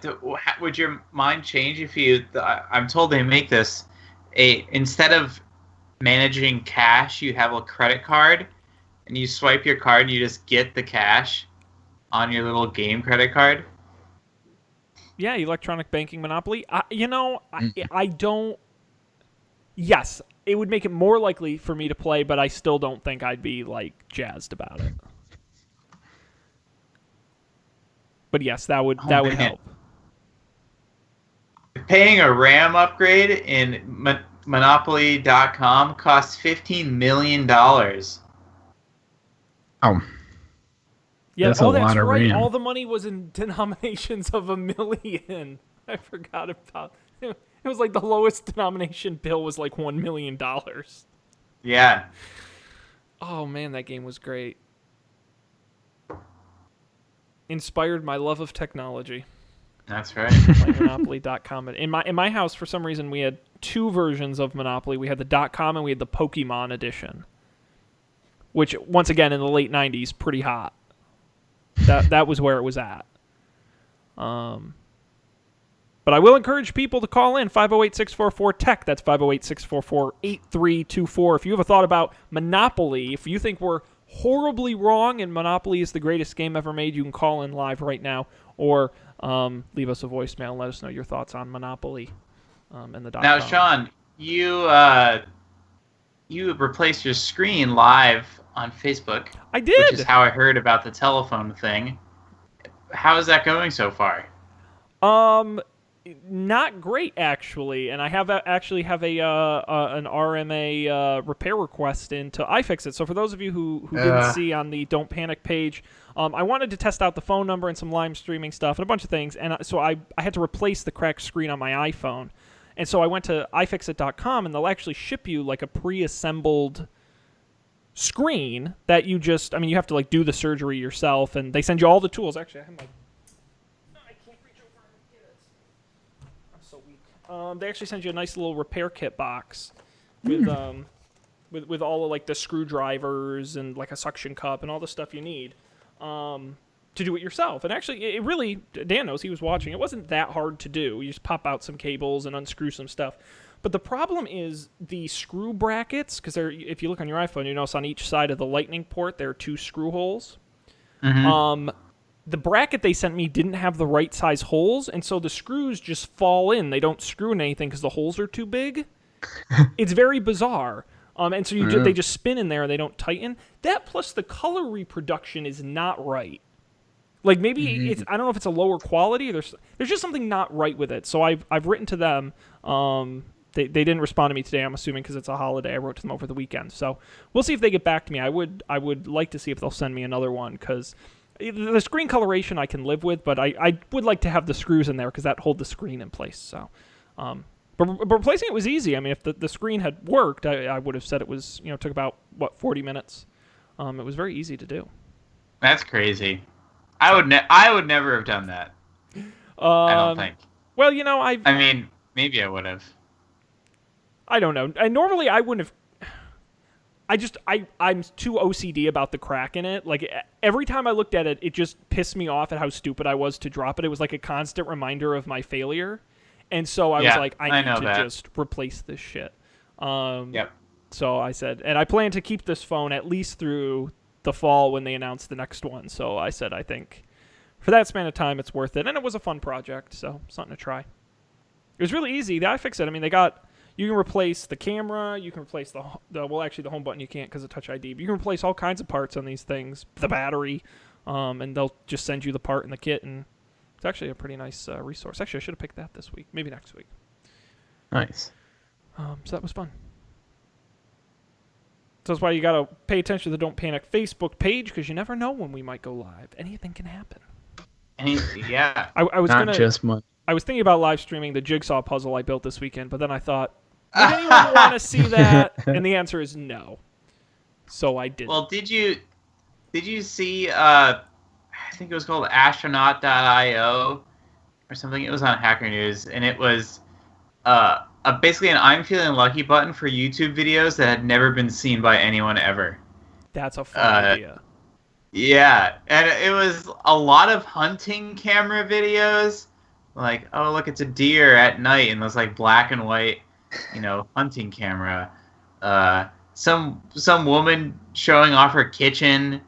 would your mind change if you? I'm told they make this instead of managing cash, you have a credit card, and you swipe your card, and you just get the cash on your little game credit card. yeah, electronic banking Monopoly. I don't. Yes, it would make it more likely for me to play, but I still don't think I'd be like jazzed about it. But yes, that would man. help. Paying a RAM upgrade in Monopoly.com costs $15 million. Oh, Yeah, that's a that's lot of right. RAM. All the money was in denominations of $1 million. I forgot about it. It was like the lowest denomination bill was like $1 million. Yeah. Oh man, that game was great. Inspired my love of technology. That's right. Like Monopoly.com. In my house, for some reason, we had two versions of Monopoly. We had the .com and we had the Pokemon edition, which once again in the late '90s, pretty hot. That was where it was at. But I will encourage people to call in 508-644-TECH. That's 508-644-8324. If you have a thought about Monopoly, if you think we're horribly wrong and Monopoly is the greatest game ever made, you can call in live right now or leave us a voicemail and let us know your thoughts on Monopoly and the Now, .com. Sean, you replaced your screen live on Facebook. I did. Which is how I heard about the telephone thing. How is that going so far? Not great actually, and I actually have an RMA repair request in to iFixit. So for those of you who didn't see on the Don't Panic page, I wanted to test out the phone number and some live streaming stuff and a bunch of things, and so I had to replace the cracked screen on my iPhone, and so I went to iFixit.com, and they'll actually ship you like a pre-assembled screen that you just, you have to like do the surgery yourself, and they send you all the tools. Actually, I have my. I can't reach over and get it. I'm so weak. They actually send you a nice little repair kit box with with all of like the screwdrivers and like a suction cup and all the stuff you need to do it yourself. And actually, it really, Dan knows, he was watching. It wasn't that hard to do. You just pop out some cables and unscrew some stuff. But the problem is the screw brackets, because if you look on your iPhone, you notice on each side of the lightning port there are two screw holes. Mm-hmm. The bracket they sent me didn't have the right size holes, and so the screws just fall in. They don't screw in anything because the holes are too big. It's very bizarre. And so they just spin in there and they don't tighten. That plus the color reproduction is not right. Like maybe it's, I don't know if it's a lower quality. There's just something not right with it. So I've written to them. They didn't respond to me today, I'm assuming, because it's a holiday. I wrote to them over the weekend. So we'll see if they get back to me. I would like to see if they'll send me another one, because the screen coloration I can live with, but I would like to have the screws in there because that hold the screen in place. So, but replacing it was easy. I mean, if the screen had worked, I would have said it was, took about, 40 minutes. It was very easy to do. That's crazy. I would never have done that. I don't think. Well, you know, I mean, maybe I would have. I don't know. And normally I wouldn't have. I'm too OCD about the crack in it. Like every time I looked at it, it just pissed me off at how stupid I was to drop it. It was like a constant reminder of my failure, and so I was like, I need to just replace this shit. Yep. So I said, and I plan to keep this phone at least through the fall when they announce the next one. So I said, I think for that span of time, it's worth it, and it was a fun project, so something to try. It was really easy. The iFixit. I mean, you can replace the camera. You can replace the home button you can't because of Touch ID. But you can replace all kinds of parts on these things. The battery, and they'll just send you the part and the kit, and it's actually a pretty nice resource. Actually, I should have picked that this week. Maybe next week. Nice. So that was fun. So that's why you gotta pay attention to the Don't Panic Facebook page because you never know when we might go live. Anything can happen. Yeah. I was Not just money. I was thinking about live streaming the jigsaw puzzle I built this weekend, but then I thought, would anyone want to see that? And the answer is no. So I didn't. Well, did you see? I think it was called Astronaut.io or something. It was on Hacker News, and it was basically an "I'm feeling lucky" button for YouTube videos that had never been seen by anyone ever. That's a fun idea. Yeah, and it was a lot of hunting camera videos. Like, oh look, it's a deer at night, and those like black and white, hunting camera. Some woman showing off her kitchen.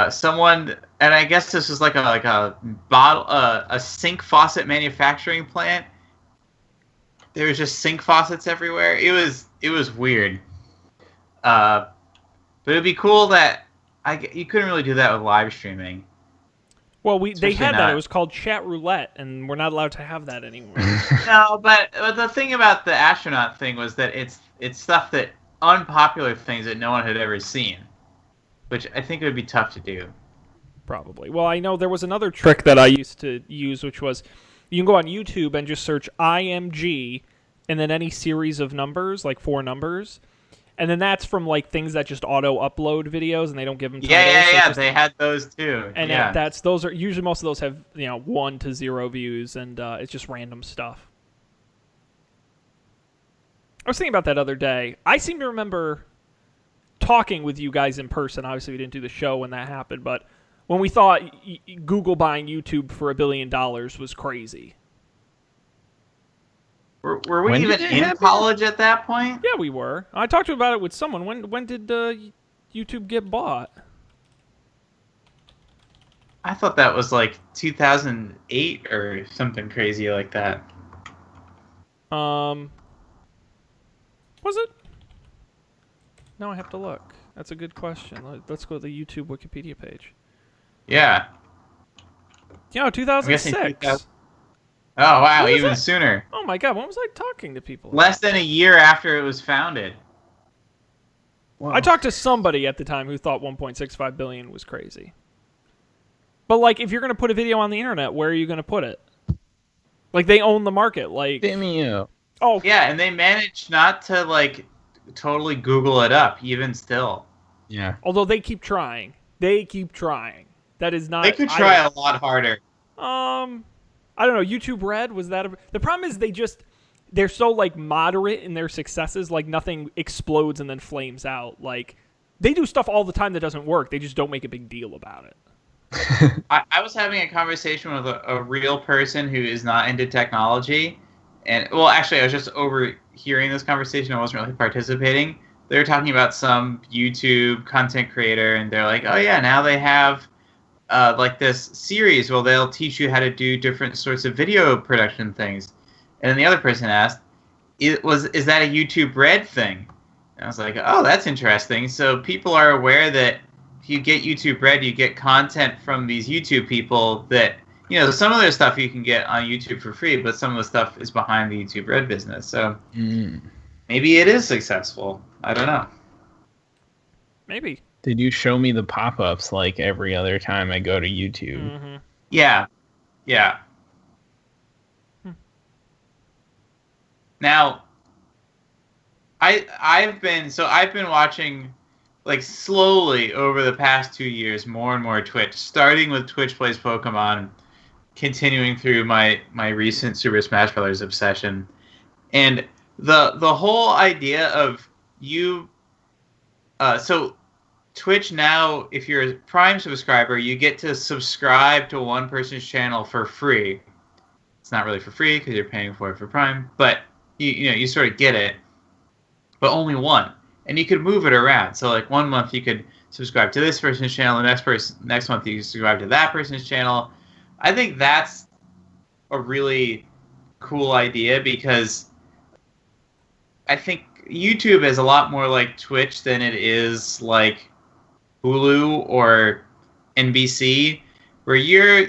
Someone, and I guess this was like a bottle, a sink faucet manufacturing plant. There was just sink faucets everywhere. It was weird. But it'd be cool that you couldn't really do that with live streaming. Well, they had that. It was called Chat Roulette, and we're not allowed to have that anymore. No, but the thing about the astronaut thing was that it's stuff that unpopular things that no one had ever seen, which I think it would be tough to do. Probably. Well, I know there was another trick that I used to use, which was you can go on YouTube and just search IMG and then any series of numbers, like 4 numbers. And then that's from like things that just auto-upload videos and they don't give them titles. Yeah. They had those too. And those are usually most of those have 1 to 0 views, and it's just random stuff. I was thinking about that other day. I seem to remember talking with you guys in person. Obviously, we didn't do the show when that happened, but when we thought Google buying YouTube for $1 billion was crazy. Were we even in college at that point? Yeah, we were. I talked about it with someone. When did YouTube get bought? I thought that was like 2008 or something crazy like that. Was it? Now I have to look. That's a good question. Let's go to the YouTube Wikipedia page. Yeah. 2006. Oh, wow, even sooner. Oh, my God. When was I talking to people? Less than a year after it was founded. Wow. I talked to somebody at the time who thought 1.65 billion was crazy. But, like, if you're going to put a video on the internet, where are you going to put it? Like, they own the market. Like Vimeo. Oh. Yeah, and they managed not to, like, totally Google it up, even still. Yeah. Although they keep trying. That is not... They could try a lot harder. I don't know. YouTube Red, was that the problem is they're so like moderate in their successes, like nothing explodes and then flames out. Like they do stuff all the time that doesn't work. They just don't make a big deal about it. I was having a conversation with a real person who is not into technology. And well, actually I was just overhearing this conversation. I wasn't really participating. They were talking about some YouTube content creator and they're like, oh yeah, now they have like this series where they'll teach you how to do different sorts of video production things. And then the other person asked, is that a YouTube Red thing? And I was like, oh, that's interesting. So people are aware that if you get YouTube Red, you get content from these YouTube people that, some of their stuff you can get on YouTube for free, but some of the stuff is behind the YouTube Red business. So maybe it is successful. I don't know. Maybe. Did you show me the pop-ups like every other time I go to YouTube? Mm-hmm. Yeah. Now, I've been watching like slowly over the past 2 years, more and more Twitch, starting with Twitch Plays Pokemon, continuing through my recent Super Smash Bros. Obsession. And the whole idea of you... so Twitch now, if you're a Prime subscriber, you get to subscribe to one person's channel for free. It's not really for free because you're paying for it for Prime, but you sort of get it, but only one. And you could move it around. So like 1 month you could subscribe to this person's channel, the next month you subscribe to that person's channel. I think that's a really cool idea because I think YouTube is a lot more like Twitch than it is like Hulu or NBC, where you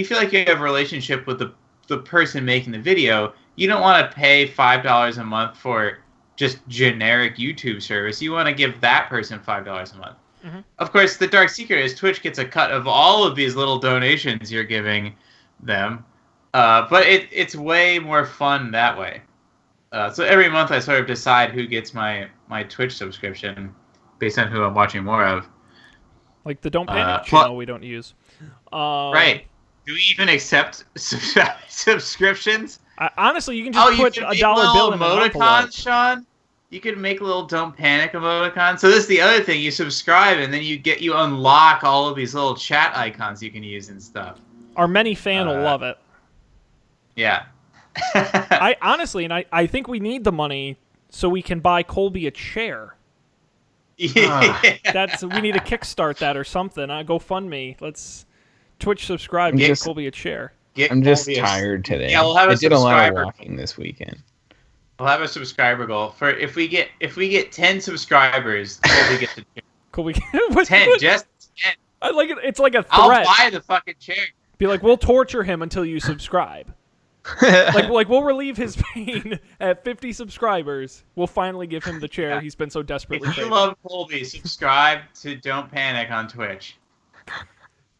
feel like you have a relationship with the person making the video. You don't want to pay $5 a month for just generic YouTube service. You want to give that person $5 a month. Mm-hmm. Of course, the dark secret is Twitch gets a cut of all of these little donations you're giving them, but it's way more fun that way. So every month I sort of decide who gets my Twitch subscription based on who I'm watching more of. Like the Don't Panic channel we don't use. Right. Do we even accept subscriptions? Honestly, you can just put a dollar bill in the emoticons, Sean. You can make little Don't Panic emoticons. So this is the other thing. You subscribe, and then you unlock all of these little chat icons you can use and stuff. Our many fan will love it. Yeah. I honestly, and I think we need the money so we can buy Colby a chair. Yeah. We need to kickstart that or something. GoFundMe. Let's Twitch subscribe. Get Colby a chair. I'm just tired today. Yeah, we'll have I did a lot of walking this weekend. We'll have a subscriber goal for if we get 10 subscribers, Colby gets a chair. Colby, 10, just 10. I like it. It's like a threat. I'll buy the fucking chair. Be like, we'll torture him until you subscribe. like we'll relieve his pain at 50 subscribers. We'll finally give him the chair he's been so desperately If you craving. love Colby, subscribe to Don't Panic on Twitch.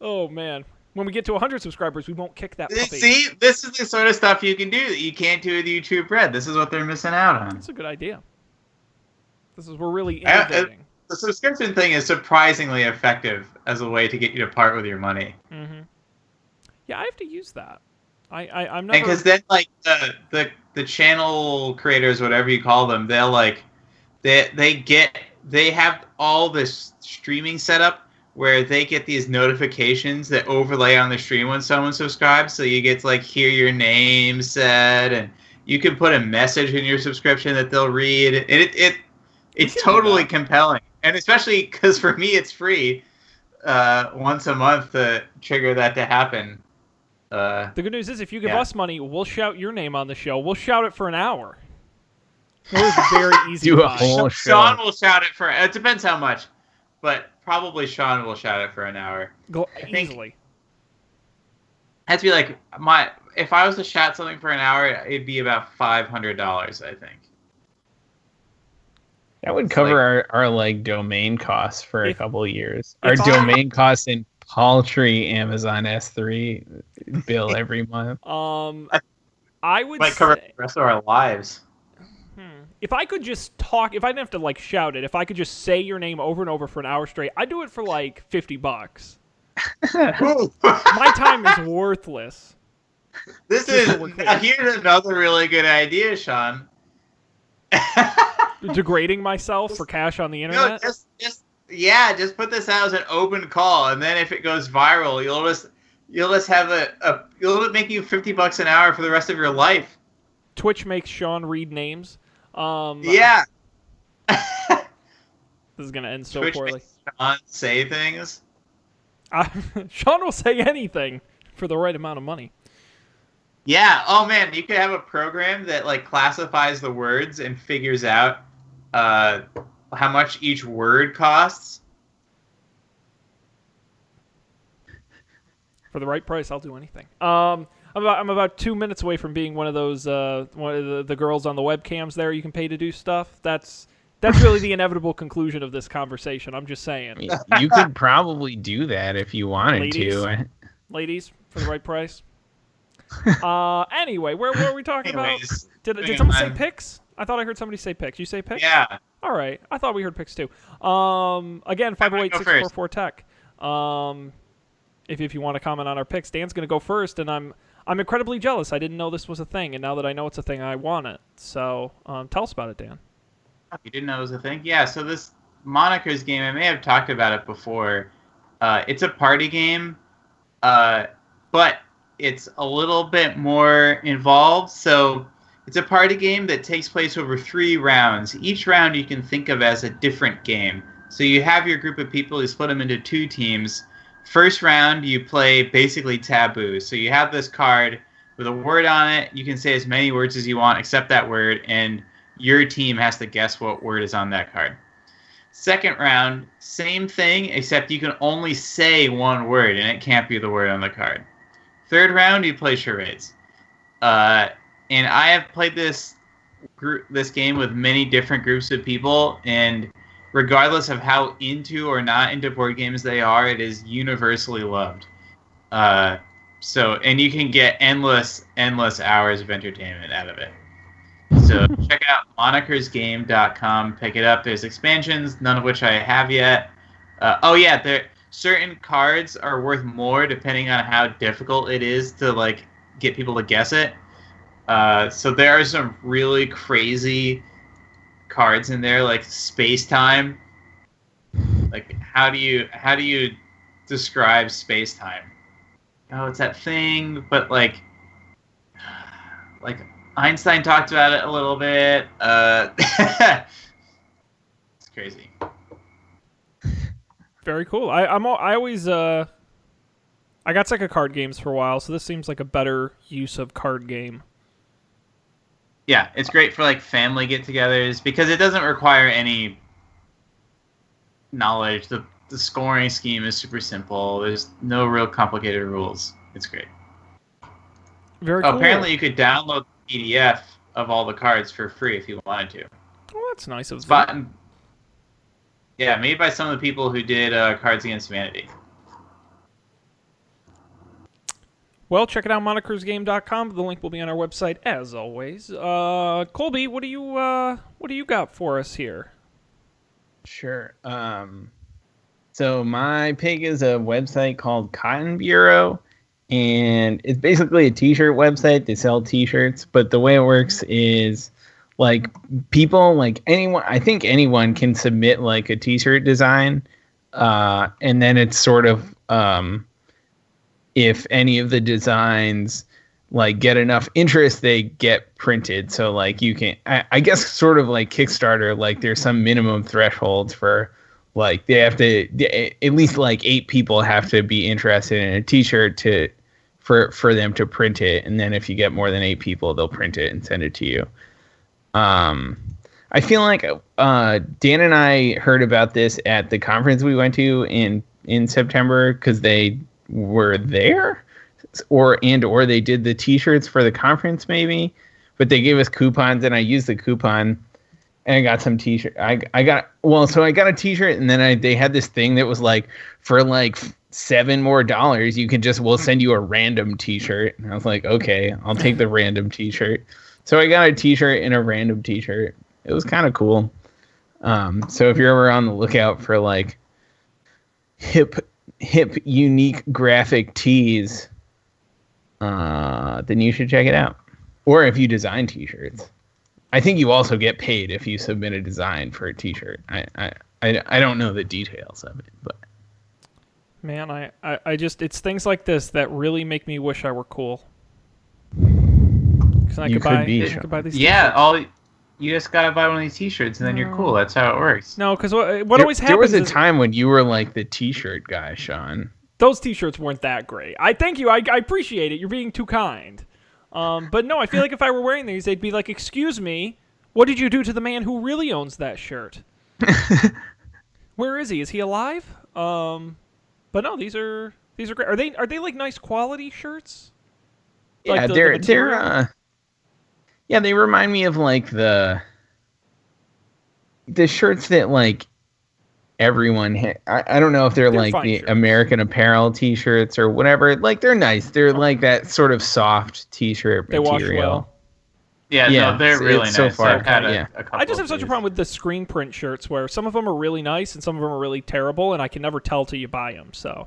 Oh man. When we get to 100 subscribers, we won't kick that puppy. See, this is the sort of stuff you can do that you can't do with YouTube Red. This is what they're missing out on. That's a good idea. We're really innovating. The subscription thing is surprisingly effective as a way to get you to part with your money. Mm-hmm. Yeah, I have to use that. I'm not. Because then, like the channel creators, whatever you call them, they'll like they have all this streaming setup where they get these notifications that overlay on the stream when someone subscribes. So you get to like hear your name said, and you can put a message in your subscription that they'll read. It's totally compelling, and especially because for me it's free once a month to trigger that to happen. The good news is if you give us money, we'll shout your name on the show. We'll shout it for an hour. It's very easy. Do a whole show. Sean will shout it for. It depends how much, but probably Sean will shout it for an hour. Easily. It has to be like if I was to shout something for an hour, it'd be about $500, I think. That would cover our like domain costs for a couple of years. Our domain costs in paltry Amazon S3 bill every month. I would might cover the rest of our lives. If I could just talk, if I didn't have to like shout it, if I could just say your name over and over for an hour straight, I'd do it for like $50. My time is worthless. Here's another really good idea, Sean. Degrading myself for cash on the internet? No, just put this out as an open call, and then if it goes viral, you'll just have you'll make you $50 an hour for the rest of your life. Twitch makes Sean read names. Yeah. This is gonna end so Twitch poorly. Makes Sean say things. Sean will say anything for the right amount of money. Yeah. Oh man, you could have a program that like classifies the words and figures out how much each word costs. For the right price, I'll do anything. I'm about 2 minutes away from being one of those one of the girls on the webcams there you can pay to do stuff. That's really the inevitable conclusion of this conversation. I'm just saying. You could probably do that if you wanted to. Ladies, for the right price. Anyway, where were we talking about? Did someone say picks? I thought I heard somebody say picks. You say picks? Yeah. All right. I thought we heard picks too. Again, I'm gonna go 508-644 tech. If you want to comment on our picks, Dan's going to go first, and I'm incredibly jealous. I didn't know this was a thing, and now that I know it's a thing, I want it. So tell us about it, Dan. You didn't know it was a thing? Yeah, so this Monikers game, I may have talked about it before. It's a party game, but it's a little bit more involved. So it's a party game that takes place over 3 rounds. Each round you can think of as a different game. So you have your group of people, you split them into 2 teams. First round, you play basically taboo. So you have this card with a word on it. You can say as many words as you want except that word, and your team has to guess what word is on that card. Second round, same thing, except you can only say one word, and it can't be the word on the card. Third round, you play charades. And I have played this game with many different groups of people, and regardless of how into or not into board games they are, it is universally loved. And you can get endless hours of entertainment out of it. So check out monikersgame.com. Pick it up. There's expansions, none of which I have yet. Certain cards are worth more depending on how difficult it is to get people to guess it. So there are some really crazy cards in there, like space time. Like how do you describe space time? Oh, it's that thing, but like Einstein talked about it a little bit. It's crazy. Very cool. I always I got sick of card games for a while, so this seems like a better use of card game. Yeah, it's great for family get-togethers because it doesn't require any knowledge. The scoring scheme is super simple. There's no real complicated rules. It's great. Very cool. Apparently, you could download the PDF of all the cards for free if you wanted to. Oh, that's nice of them. Yeah, made by some of the people who did Cards Against Humanity. Well, check it out, monikersgame.com. The link will be on our website as always. Colby, what do you got for us here? Sure. So my pick is a website called Cotton Bureau, and it's basically a t-shirt website. They sell t-shirts, but the way it works is people, anyone, I think anyone can submit a t-shirt design, and then it's sort of if any of the designs get enough interest, they get printed. So you can, I guess, sort of like Kickstarter, there's some minimum thresholds for they have to, at least 8 people have to be interested in a t-shirt for them to print it. And then if you get more than 8 people, they'll print it and send it to you. I feel like Dan and I heard about this at the conference we went to in September because they were there, or they did the t-shirts for the conference maybe, but they gave us coupons and I used the coupon and I got some t-shirt. I got a t-shirt, and then they had this thing that was for $7 more, you can we'll send you a random t-shirt. And I was like, okay, I'll take the random t-shirt. So I got a t-shirt and a random t-shirt. It was kind of cool. So if you're ever on the lookout for hip unique graphic tees, then you should check it out. Or if you design t-shirts, I think you also get paid if you submit a design for a t-shirt. I don't know the details of it, but man, I just, it's things like this that really make me wish I were cool. I could buy these t-shirts. You just gotta buy one of these t-shirts and then you're cool. That's how it works. No, because what always happens. There was a time when you were the t-shirt guy, Sean. Those t-shirts weren't that great. I thank you. I appreciate it. You're being too kind. But no, I feel like if I were wearing these, they'd be like, "Excuse me, what did you do to the man who really owns that shirt? Where is he? Is he alive?" But no, these are great. Are they nice quality shirts? Yeah, they're yeah, they remind me of the shirts that everyone I don't know if they're the shirts. American Apparel t-shirts or whatever. They're nice. They're that sort of soft t-shirt material. Wash well. Yeah, no, they're really nice. So far, I've had yeah. a couple I just have of such a these. problem with the screen print shirts where some of them are really nice and some of them are really terrible, and I can never tell till you buy them. So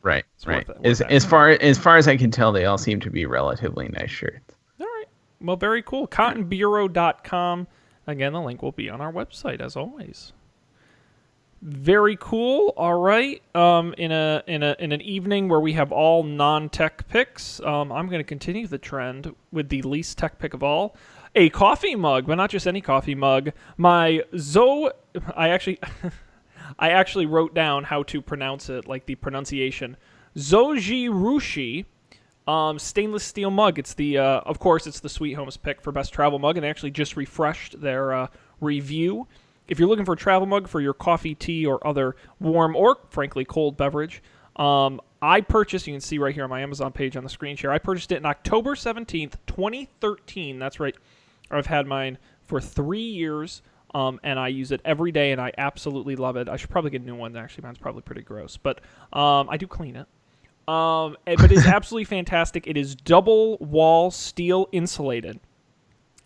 Right. worth it, As far as I can tell, they all seem to be relatively nice shirts. all right, well, very cool. CottonBureau.com. Again, the link will be on our website as always. Very cool. All right. In an evening where we have all non-tech picks, I'm going to continue the trend with the least tech pick of all, a coffee mug, but not just any coffee mug. I actually wrote down how to pronounce it, like the pronunciation. Zoji Rushi stainless steel mug. It's the of course it's the Sweet Homes pick for best travel mug, and they actually just refreshed their review. If you're looking for a travel mug for your coffee, tea, or other warm or, frankly, cold beverage, I purchased, you can see right here on my Amazon page on the screen share, I purchased it on October 17th, 2013. That's right. I've had mine for 3 years, and I use it every day, and I absolutely love it. I should probably get a new one. Actually, mine's probably pretty gross, but I do clean it. But it's absolutely fantastic. It is double wall steel insulated.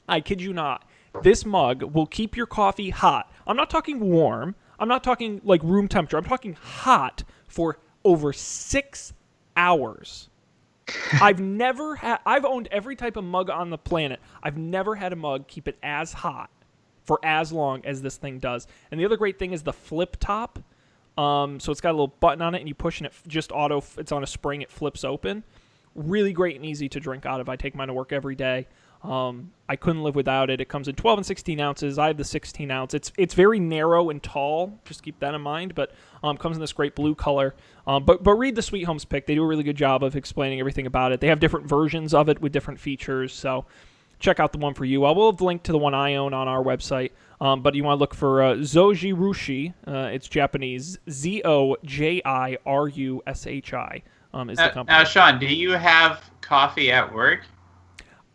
I kid you not. This mug will keep your coffee hot. I'm not talking warm. I'm not talking like room temperature. I'm talking hot for over 6 hours. I've owned every type of mug on the planet. I've never had a mug keep it as hot for as long as this thing does. And the other great thing is the flip top. So it's got a little button on it, and you push, and it just it's on a spring. It flips open. Really great and easy to drink out of. I take mine to work every day. I couldn't live without it. It comes in 12 and 16 ounces. I have the 16 ounce. It's very narrow and tall. Just keep that in mind. But comes in this great blue color. But read the Sweet Homes pick. They do a really good job of explaining everything about it. They have different versions of it with different features. So check out the one for you. I will have linked to the one I own on our website. But you want to look for Zoji Rushi. It's Japanese. Zojirushi is the company. Now, Sean, do you have coffee at work?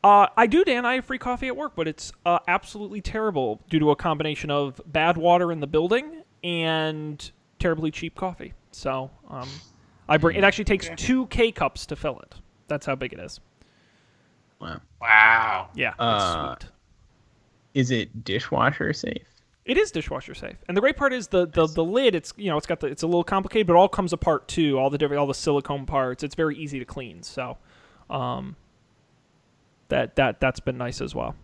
I do, Dan. I have free coffee at work, but it's absolutely terrible due to a combination of bad water in the building and terribly cheap coffee. So it actually takes 2 K-cups to fill it. That's how big it is. Wow. Yeah, it's sweet. Is it dishwasher safe? It is dishwasher safe, and the great part is the lid. It's it's a little complicated, but it all comes apart too. All the silicone parts. It's very easy to clean. So, that's been nice as well.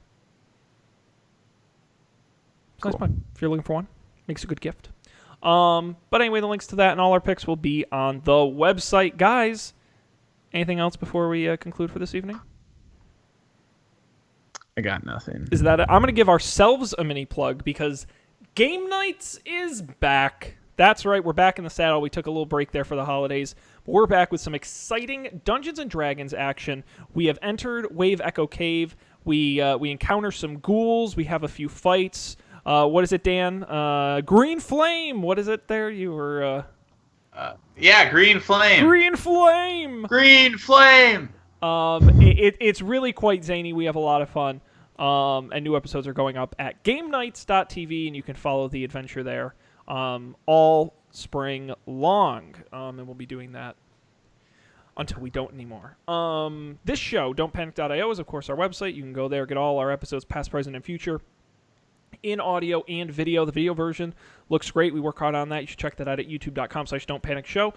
So Nice mug. If you're looking for one, makes a good gift. But anyway, the links to that and all our picks will be on the website, guys. Anything else before we conclude for this evening? I got nothing. Is that it? I'm going to give ourselves a mini plug because Game Nights is back. That's right, we're back in the saddle. We took a little break there for the holidays. But we're back with some exciting Dungeons & Dragons action. We have entered Wave Echo Cave. We encounter some ghouls. We have a few fights. What is it, Dan? Green Flame. What is it there? You were... Yeah, Green Flame. Green Flame! Green Flame! It's really quite zany. We have a lot of fun. And new episodes are going up at GameNights.tv, and you can follow the adventure there all spring long. And we'll be doing that until we don't anymore. This show, Don'tPanic.io, is, of course, our website. You can go there, get all our episodes, past, present, and future, in audio and video. The video version looks great. We work hard on that. You should check that out at youtube.com/Don'tPanicShow.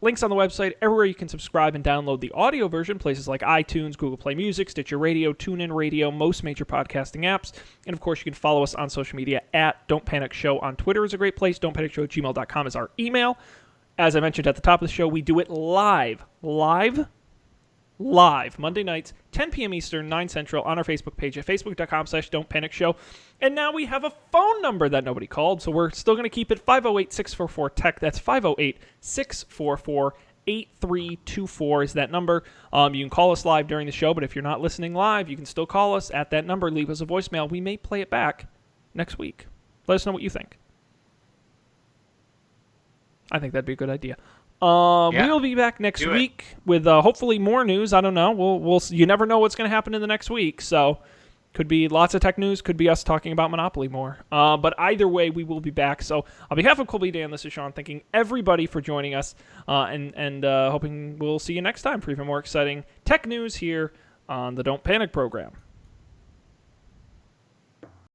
Links on the website, everywhere you can subscribe and download the audio version, places like iTunes, Google Play Music, Stitcher Radio, TuneIn Radio, most major podcasting apps. And, of course, you can follow us on social media at Don't Panic Show on Twitter is a great place. Don'tPanicShow@gmail.com is our email. As I mentioned at the top of the show, we do it live, Monday nights, 10 p.m. Eastern, 9 Central, on our Facebook page at facebook.com/Don'tPanicShow. And now we have a phone number that nobody called, so we're still going to keep it 508-644-TECH. That's 508-644-8324 is that number. You can call us live during the show, but if you're not listening live, you can still call us at that number. Leave us a voicemail. We may play it back next week. Let us know what you think. I think that'd be a good idea. We will be back next week with hopefully more news. I don't know. We'll you never know what's going to happen in the next week. So could be lots of tech news. Could be us talking about Monopoly more. But either way, we will be back. So on behalf of Colby Dan, this is Sean. Thanking everybody for joining us and hoping we'll see you next time for even more exciting tech news here on the Don't Panic program.